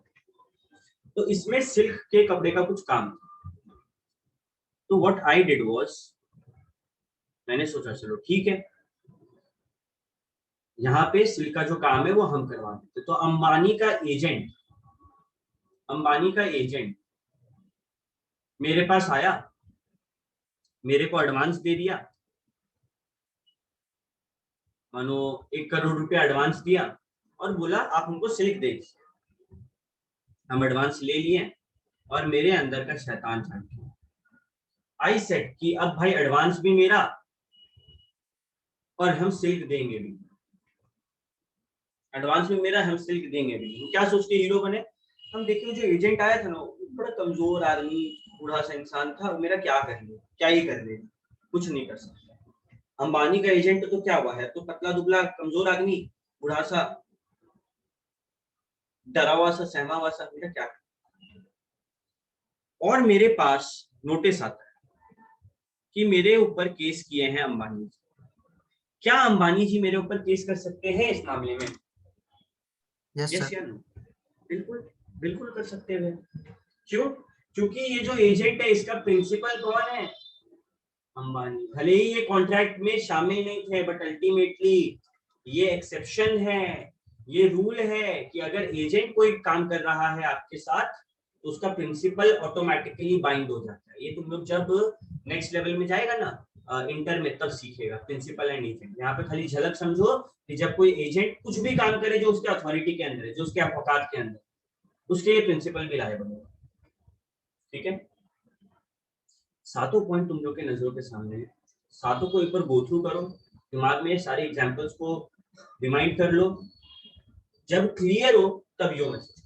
तो इसमें सिल्क के कपड़े का कुछ काम था। तो व्हाट आई डिड वाज, मैंने सोचा चलो ठीक है, यहाँ पे सिल्क का जो काम है वो हम करवा देते। तो अंबानी का एजेंट मेरे पास आया, मेरे को एडवांस दे दिया, मानो 1 करोड़ रुपया एडवांस दिया और बोला आप हमको सिल्क दे दीजिए। हम एडवांस ले लिए और मेरे अंदर का शैतान जाग गया। आई सेड कि अब भाई एडवांस भी मेरा और हम सिल्क देंगे भी। एडवांस भी मेरा, हम सिल्क देंगे भी। क्या सोच के हीरो बने? हम देखिए जो एजेंट आया था ना, बड़ा कमजोर आदमी, बूढ़ा सा इंसान था, मेरा क्या कर ले, क्या ही कर ले, कुछ नहीं कर सकता। अंबानी का एजेंट तो क्या हुआ है, तो पतला दुबला कमजोर आदमी, बूढ़ा सा, डरा हुआ सा, सहमा हुआ सा, मेरा क्या। और मेरे पास नोटिस आता है, कि मेरे ऊपर केस किए हैं अंबानी जी, क्या अंबानी जी मेरे ऊपर केस कर सकते हैं इस मामले में? Yes yes sir. या नो? बिल्कुल, बिल्कुल कर सकते हैं। क्यों? क्योंकि ये जो एजेंट है इसका प्रिंसिपल कौन है? अंबानी। भले ही ये कॉन्ट्रैक्ट में शामिल नहीं थे, बट अल्टीमेटली ये एक्सेप्शन है, ये रूल है कि अगर एजेंट कोई काम कर रहा है आपके साथ तो उसका प्रिंसिपल ऑटोमेटिकली बाइंड हो जाता है। ये तुम लोग जब नेक्स्ट लेवल में जाएगा ना इंटर में, तब सीखेगा प्रिंसिपल एंड एजेंट। यहाँ पे खाली झलक समझो कि जब कोई एजेंट कुछ भी काम करे जो उसके अथॉरिटी के अंदर है, जो उसके औकात के अंदर, उसके लिए प्रिंसिपल भी लायबल होगा। ठीक है, सातों पॉइंट तुम लोग के नजरों के सामने है, सातों को एक बार गो थ्रू करो, दिमाग में सारे एग्जांपल्स को रिमाइंड कर लो, जब क्लियर हो तब यो मैसेज।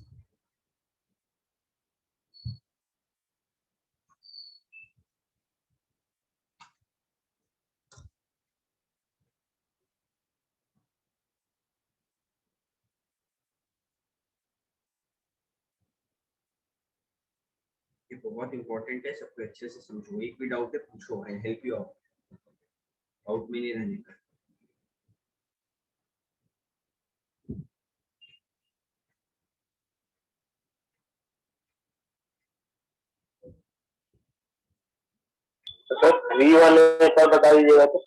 ये बहुत इंपॉर्टेंट है, सबको अच्छे से समझो। एक भी डाउट है पूछो, I help you out, doubt में नहीं रहने का। तो सर 3 वाले सर बता दीजिएगा तो।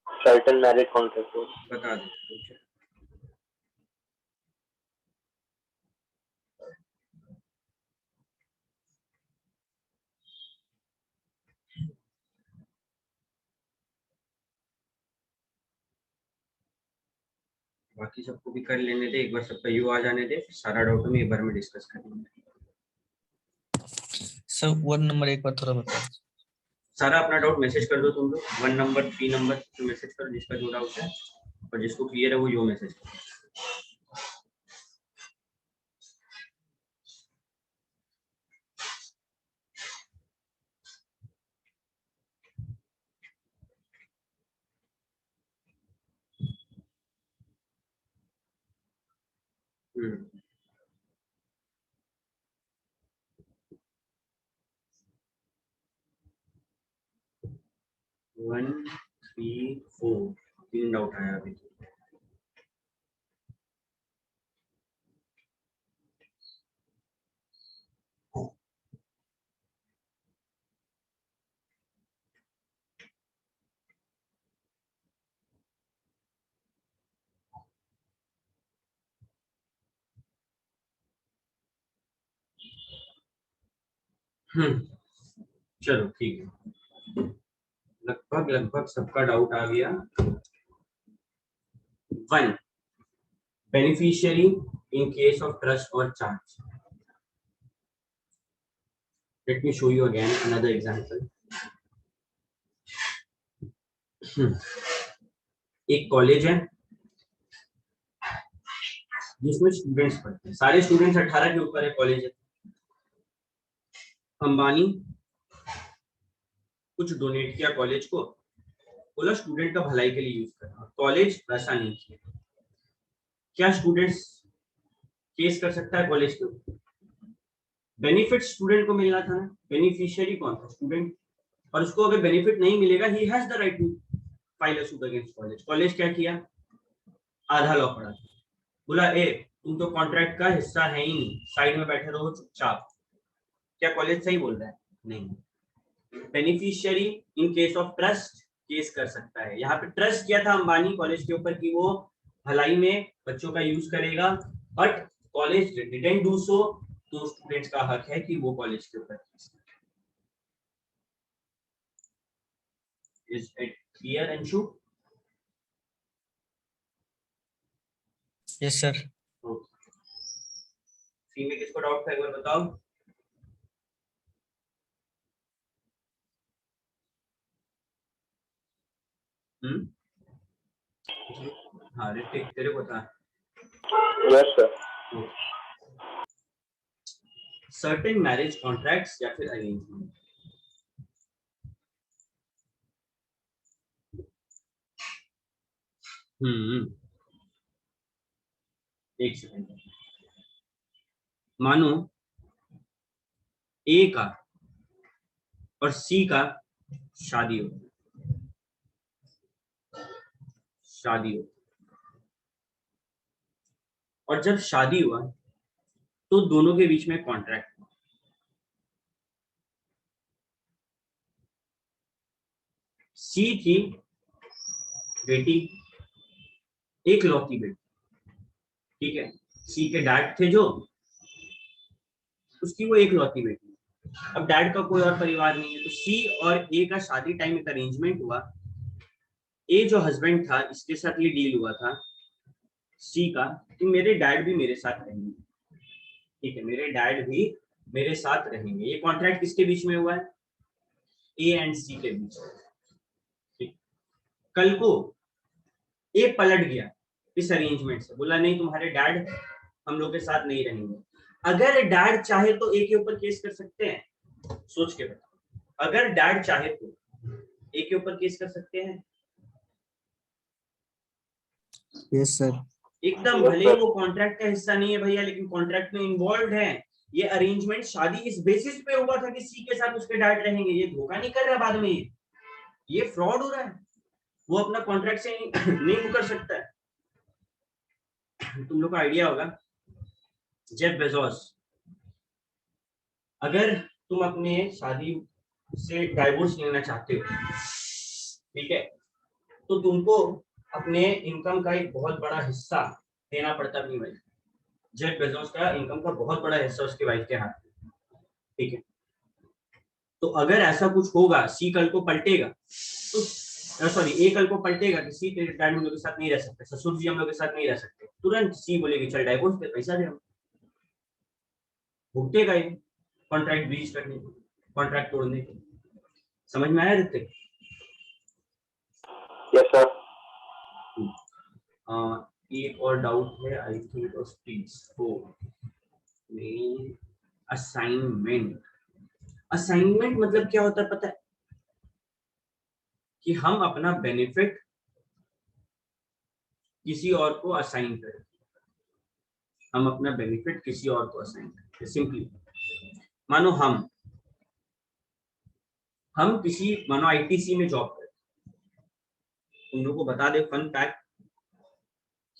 सर्टेन मैरिज कॉन्ट्रैक्ट बता दो। बाकी सबको भी कर लेने दे, एक बार सबका यू आ जाने दे, फिर सारा डाउट हम एक बार में डिस्कस करेंगे। सर 1 नंबर एक बार थोड़ा बताओ। सारा अपना डाउट मैसेज कर दो तुम लोग, 1 नंबर 3 नंबर तो मैसेज करो जिसका जो डाउट है, और जिसको क्लियर है वो यो मैसेज करो। हम्म 1 3 4 3 डाउट आया अभी। चलो ठीक है, लगभग लगभग सबका डाउट आ गया। 1 beneficiary in case of trust और charge. Let me show you again another example. एक कॉलेज है जिसमें स्टूडेंट्स पढ़ते हैं, सारे स्टूडेंट्स 18 के ऊपर है, कॉलेज है। अंबानी कुछ डोनेट किया कॉलेज को, बोला स्टूडेंट का भलाई के लिए यूज करना, कॉलेज वैसा नहीं किया। क्या स्टूडेंट्स केस कर सकता है कॉलेज के ऊपर? बेनिफिट स्टूडेंट को मिलना था ना, बेनिफिशियरी कौन था? स्टूडेंट। और उसको अगर बेनिफिट नहीं मिलेगा, he has the right to file a suit against college. College क्या किया? आधा लॉ पढ़ा, बोला ए तुम तो कॉन्ट्रैक्ट का हिस्सा है ही नहीं, साइड में बैठे रहो चुपचाप। क्या कॉलेज सही बोल रहा है? नहीं। Beneficiary in case of trust case कर सकता है। यहाँ पे ट्रस्ट किया था अंबानी कॉलेज के ऊपर कि वो भलाई में बच्चों का यूज करेगा, but college didn't do so, तो स्टूडेंट्स का हक है कि वो कॉलेज के ऊपर केस करें। Is it clear Anshu? Yes sir. C में किसको डाउट था एक बार बताओ। हाँ ऋतिक तेरे को था। Yes sir. Certain marriage contracts या फिर अरेंजमेंट। एक सेकंड, मानो ए का और सी का शादी हो, शादी हो। और जब शादी हुआ तो दोनों के बीच में कॉन्ट्रैक्ट हुआ। सी थी बेटी, एक लौती बेटी, ठीक है। सी के डैड थे जो, उसकी वो एक लौती बेटी। अब डैड का कोई और परिवार नहीं है, तो सी और ए का शादी टाइम एक अरेंजमेंट हुआ। ए जो हस्बैंड था, इसके साथ ये डील हुआ था सी का कि मेरे डैड भी मेरे साथ रहेंगे, ठीक है, मेरे डैड भी मेरे साथ रहेंगे। ये कॉन्ट्रैक्ट किसके बीच में हुआ है? ए एंड सी के बीच में, ठीक। कल को ए पलट गया इस अरेंजमेंट से, बोला नहीं तुम्हारे डैड हम लोग के साथ नहीं रहेंगे। अगर डैड चाहे तो ए के ऊपर केस कर सकते हैं, सोच के बताओ। अगर डैड चाहे तो ए के ऊपर केस कर सकते हैं? Yes sir. एकदम, भले वो कॉन्ट्रैक्ट का हिस्सा नहीं है भैया, लेकिन कॉन्ट्रैक्ट में इन्वॉल्व है। ये अरेंजमेंट शादी इस बेसिस पे हुआ था कि सी के साथ उसके डैड रहेंगे। ये धोखा नहीं कर रहा बाद में, ये फ्रॉड हो रहा है। वो अपना कॉन्ट्रैक्ट से नहीं मुकर सकता है। तुम लोग को आइडिया होगा, जेफ बेजोस, अगर तुम अपने शादी से डाइवोर्स लेना चाहते हो, ठीक है, तो तुमको अपने इनकम का एक बहुत बड़ा हिस्सा देना पड़ता अपनी वाइफ। जेफ बेजोस का इनकम का बहुत बड़ा हिस्सा उसकी वाइफ के हाथ में, ठीक है। तो अगर ऐसा कुछ होगा, सी कल को पलटेगा तो सॉरी ए कल को पलटेगा कि सी तेरे डैड हम लोग के साथ नहीं रह सकते, ससुर जी हम लोग के साथ नहीं रह सकते, तुरंत सी बोलेगी चल डाइवोर्स दे, पैसा दे, हम भुगतेगा ये कॉन्ट्रैक्ट ब्रीच करने को, कॉन्ट्रैक्ट तोड़ने को। समझ में आया ऋतिक? Yes sir. एक और डाउट है, I think it was please में असाइनमेंट। असाइनमेंट मतलब क्या होता है पता है? कि हम अपना बेनिफिट किसी और को असाइन करें, हम अपना बेनिफिट किसी और को असाइन करें। सिंपली मानो हम किसी, मानो आईटीसी में जॉब करते। तुम लोग को बता दे फन फैक्ट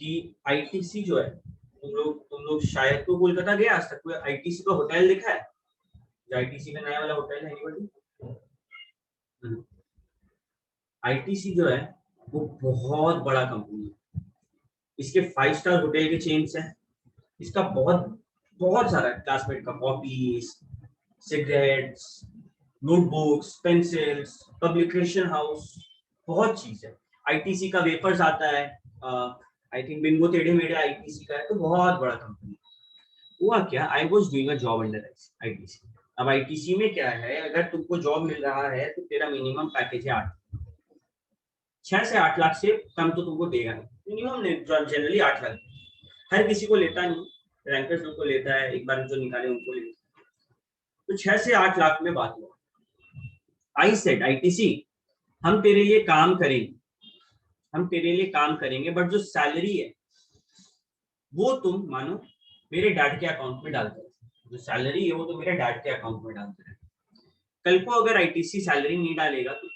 कि आईटीसी जो है, तुम लोग शायद तो कोलकाता गया आज तक, कोई आईटीसी का होटल देखा है? जो आईटीसी का नया वाला होटल है, एनीबॉडी? आईटीसी जो है वो बहुत बड़ा कंपनी है। इसके 5 स्टार होटल के चेन्स हैं। इसका बहुत सारा क्लासमेट का copies, cigarettes, notebooks, pencils, publication house, बहुत चीज है। आईटीसी का वेफर्स आता है, आई थिंक बिंगो टेढ़े मेढ़े आईटीसी का है। तो बहुत बड़ा कंपनी। हुआ क्या, I was doing a job under ITC. अब आईटीसी में क्या है, अगर तुमको जॉब मिल रहा है तो तेरा मिनिमम पैकेज है 6 से 8 लाख से कम तो तुमको देगा नहीं। मिनिमम जनरली 8 लाख, हर किसी को लेता नहीं, रैंकर्स लोग को लेता है, एक बार जो निकाले उनको लेता है। तो 6 से 8 लाख में बात हुआ। आई सेड आईटीसी हम तेरे लिए काम करेंगे, हम तेरे लिए काम करेंगे, बट जो सैलरी है वो तुम मानो मेरे डैड के अकाउंट में डालते रहे। जो सैलरी है वो तो मेरे डैड के अकाउंट में डालते रहे। कल को अगर आईटीसी सैलरी नहीं डालेगा तो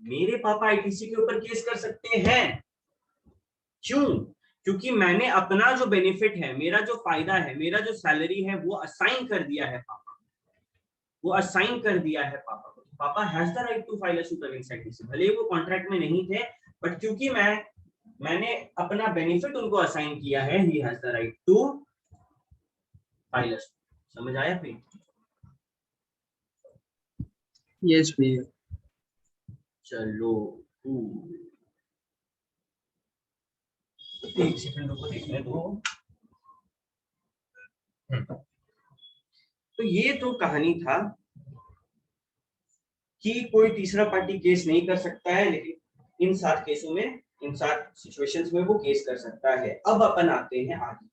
मेरे पापा आईटीसी के ऊपर केस कर सकते हैं। क्यों? क्योंकि मैंने अपना जो बेनिफिट है, मेरा जो फायदा है, मेरा जो सैलरी है वो असाइन कर दिया है पापा, वो असाइन कर दिया है पापा को। पापा has the right to file a suit against ITC. भले वो कॉन्ट्रैक्ट में नहीं थे, बट क्योंकि मैंने अपना बेनिफिट उनको असाइन किया है, he has the right to file a suit. समझ आया फिर? यस भैया। चलो एक सेकंड रुको, देखने दो। तो ये तो कहानी था कि कोई तीसरा पार्टी केस नहीं कर सकता है, लेकिन इन 7 केसों में, इन 7 सिचुएशंस में वो केस कर सकता है। अब अपन आते हैं आगे,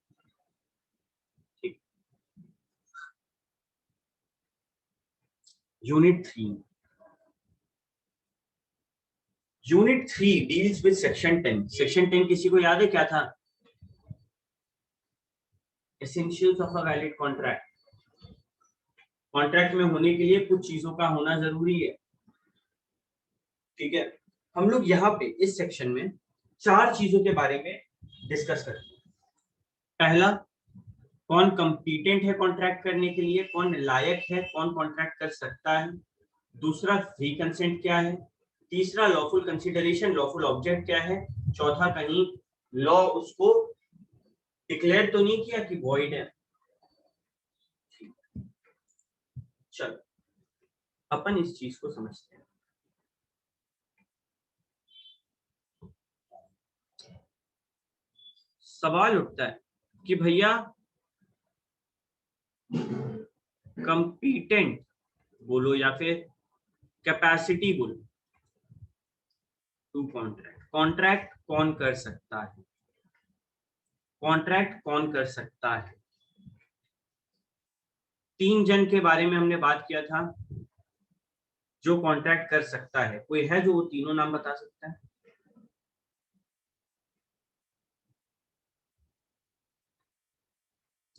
ठीक। Unit 3 deals with section 10। Section 10 किसी को याद है क्या था? Essentials of a valid contract. Contract में होने के लिए कुछ चीजों का होना जरूरी है, ठीक है। हम लोग यहाँ पे इस सेक्शन में 4 चीजों के बारे में डिस्कस करते हैं। पहला, कौन कंपीटेंट है कॉन्ट्रैक्ट करने के लिए, कौन लायक है, कौन कॉन्ट्रैक्ट कर सकता है। दूसरा, फ्री कंसेंट क्या है। तीसरा, लॉफुल कंसिडरेशन, लॉफुल ऑब्जेक्ट क्या है। चौथा, कहीं लॉ उसको डिक्लेयर तो नहीं किया कि वॉइड है। चलो अपन इस चीज को समझते हैं। सवाल उठता है कि भैया कंपीटेंट बोलो या फिर कैपेसिटी बोलो टू कॉन्ट्रैक्ट, कॉन्ट्रैक्ट कौन कर सकता है, कॉन्ट्रैक्ट कौन कर सकता है। 3 जन के बारे में हमने बात किया था जो कॉन्ट्रैक्ट कर सकता है। कोई है जो वो तीनों नाम बता सकता है?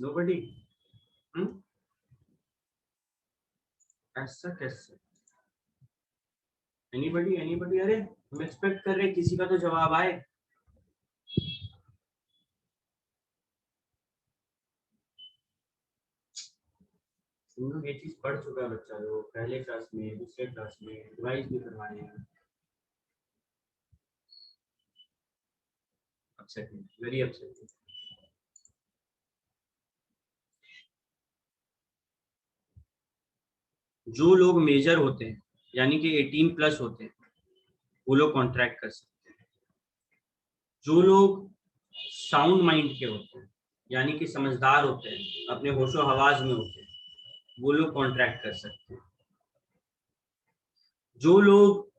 नोबडी? ऐसा कैसे? एनीबडी? एनीबडी? अरे हम एक्सपेक्ट कर रहे हैं किसी का तो जवाब आए। तुम लोग ये चीज पढ़ चुका है बच्चा, लोग पहले क्लास में, दूसरे क्लास में रिवाइज भी करवाए हैं। Upsetting, very upsetting. जो लोग मेजर होते हैं यानी कि 18 प्लस होते हैं वो लोग कॉन्ट्रैक्ट कर सकते हैं। जो लोग साउंड माइंड के होते हैं यानी कि समझदार होते हैं, अपने होशो हवास में होते हैं, वो लोग कॉन्ट्रैक्ट कर सकते हैं। जो लोग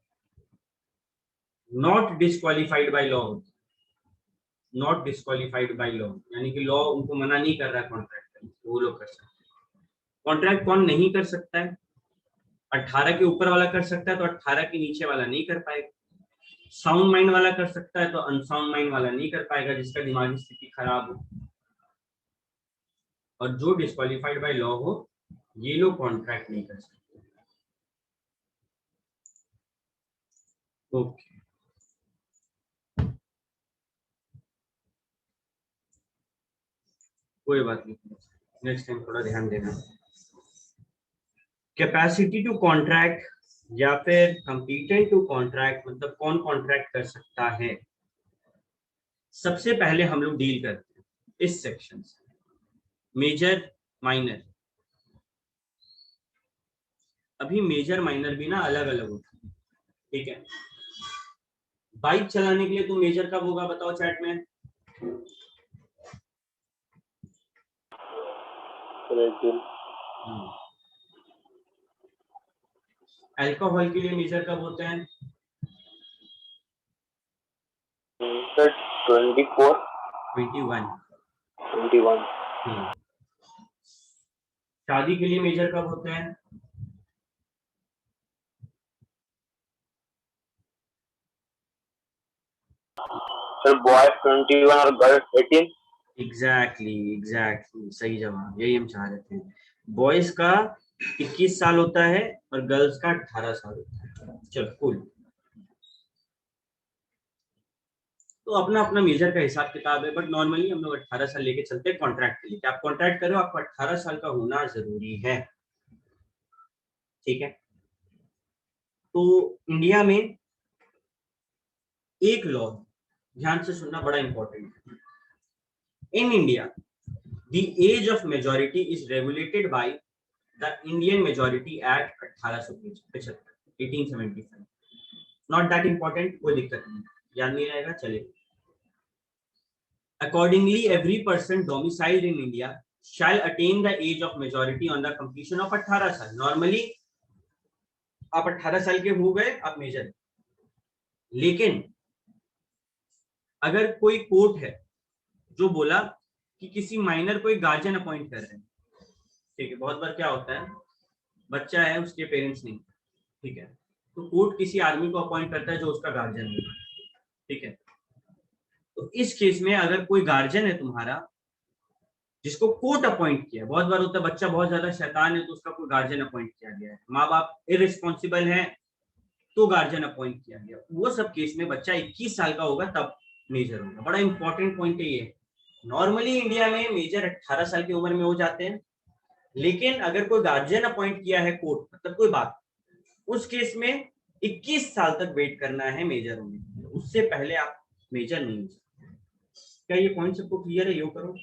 नॉट डिस्क्वालिफाइड बाय लॉ होते हैं, नॉट डिस्क्वालिफाइड बाय लॉ यानी कि लॉ उनको मना नहीं कर रहा है कॉन्ट्रैक्ट करने, वो लोग कर सकते हैं। कॉन्ट्रैक्ट कौन नहीं कर सकता है? 18 के ऊपर वाला कर सकता है तो 18 के नीचे वाला नहीं कर पाएगा। साउंड माइंड वाला कर सकता है तो अनसाउंड माइंड वाला नहीं कर पाएगा, जिसका दिमागी स्थिति खराब हो। और जो डिस्क्वालिफाइड बाय लॉ हो ये लोग कॉन्ट्रैक्ट नहीं कर सकते। ओके, कोई बात नहीं, नेक्स्ट टाइम थोड़ा ध्यान देना। कैपेसिटी टू कॉन्ट्रैक्ट या फिर कंपीटेंट टू कॉन्ट्रैक्ट, मतलब कौन कॉन्ट्रैक्ट कर सकता है। सबसे पहले हम लोग डील करते हैं इस सेक्शन से मेजर माइनर। अभी मेजर माइनर भी ना अलग अलग होता है, ठीक है। बाइक चलाने के लिए तो मेजर कब होगा बताओ चैट में। अल्कोहल के लिए मेजर कब होते हैं? 24 21। शादी के लिए मेजर कब होते हैं? सर बॉय 21 और गर्ल 18। एग्जैक्टली सही जवाब, यही हम चाह रहे थे। बॉयज का 21 साल होता है और गर्ल्स का 18 साल होता है। चलो कूल। तो अपना अपना मेजर का हिसाब किताब है, बट नॉर्मली हम लोग 18 साल लेके चलते हैं कॉन्ट्रैक्ट के लिए। आप कॉन्ट्रैक्ट करो, आपको 18 साल का होना जरूरी है, ठीक है। तो इंडिया में एक लॉ, ध्यान से सुनना, बड़ा इंपॉर्टेंट है। In India the age of majority is regulated by the Indian majority act 1875, 1875। Not that important, कोई दिक्कत नहीं, याद नहीं रहेगा, चलेगा। Accordingly, every person domiciled in India shall attain the age of majority on the completion of 18 साल। Normally आप 18 साल के हो गए, आप मेजर। लेकिन अगर कोई कोर्ट है जो बोला कि किसी माइनर को एक गार्जियन अपॉइंट कर रहे हैं, ठीक है, बहुत बार क्या होता है बच्चा है उसके पेरेंट्स नहीं, ठीक है, तो कोर्ट किसी आदमी को अपॉइंट करता है जो उसका गार्जियन होगा, ठीक है। तो इस केस में अगर कोई गार्जियन है तुम्हारा जिसको कोर्ट अपॉइंट किया है। बहुत बार होता है बच्चा बहुत ज्यादा शैतान है तो उसका कोई गार्जियन अपॉइंट किया गया है, माँ बाप इररिस्पॉन्सिबल है तो गार्जियन अपॉइंट किया गया, वो सब केस में बच्चा 21 साल का होगा तब मेजर होगा। बड़ा इंपॉर्टेंट पॉइंट है ये। नॉर्मली इंडिया में मेजर 18 साल की उम्र में हो जाते हैं, लेकिन अगर कोई गार्जियन अपॉइंट किया है कोर्ट, मतलब कोई बात, उस केस में 21 साल तक वेट करना है मेजर होने के लिए, उससे पहले आप मेजर नहीं हो सकते। क्या ये पॉइंट सबको क्लियर है? यो करो।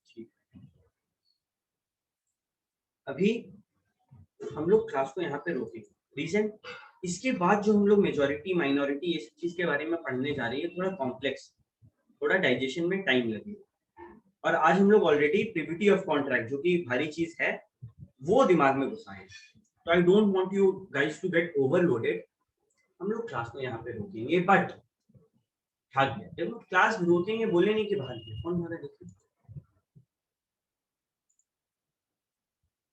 ठीक। अभी हम लोग क्लास को यहाँ पे रोकेंगे। रीजन, इसके बाद जो हम लोग मेजॉरिटी माइनॉरिटी इस चीज के बारे में पढ़ने जा रहे हैं थोड़ा कॉम्प्लेक्स, थोड़ा डाइजेशन में टाइम लगेगा। और आज हम लोग ऑलरेडी प्रीविटी ऑफ कॉन्ट्रैक्ट, जो कि भारी चीज है, वो दिमाग में घुसाए। तो I don't want you guys to get overloaded. हम लोग क्लास को यहाँ पे रोकेंगे, बट भाग गया देखो, क्लास रोकेंगे बोले नहीं कि भाग गया, कौन भागा देखो,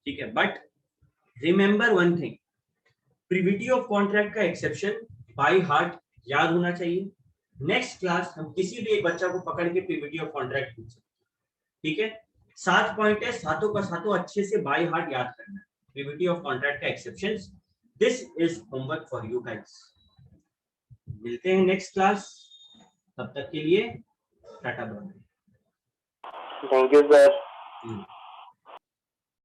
ठीक है। But remember one thing, privity of contract का एक्सेप्शन बाय हार्ट याद होना चाहिए। नेक्स्ट क्लास हम किसी भी एक बच्चा को पकड़ के प्रीविटी ऑफ कॉन्ट्रैक्ट पूछ सकते हैं, ठीक है। 7 पॉइंट है, सातों का सातों अच्छे से बाय हार्ट याद करना है। प्रीविटी ऑफ कॉन्ट्रैक्ट का exceptions, this is homework for you guys. मिलते हैं नेक्स्ट क्लास, तब तक के लिए tata bye. Thank you sir.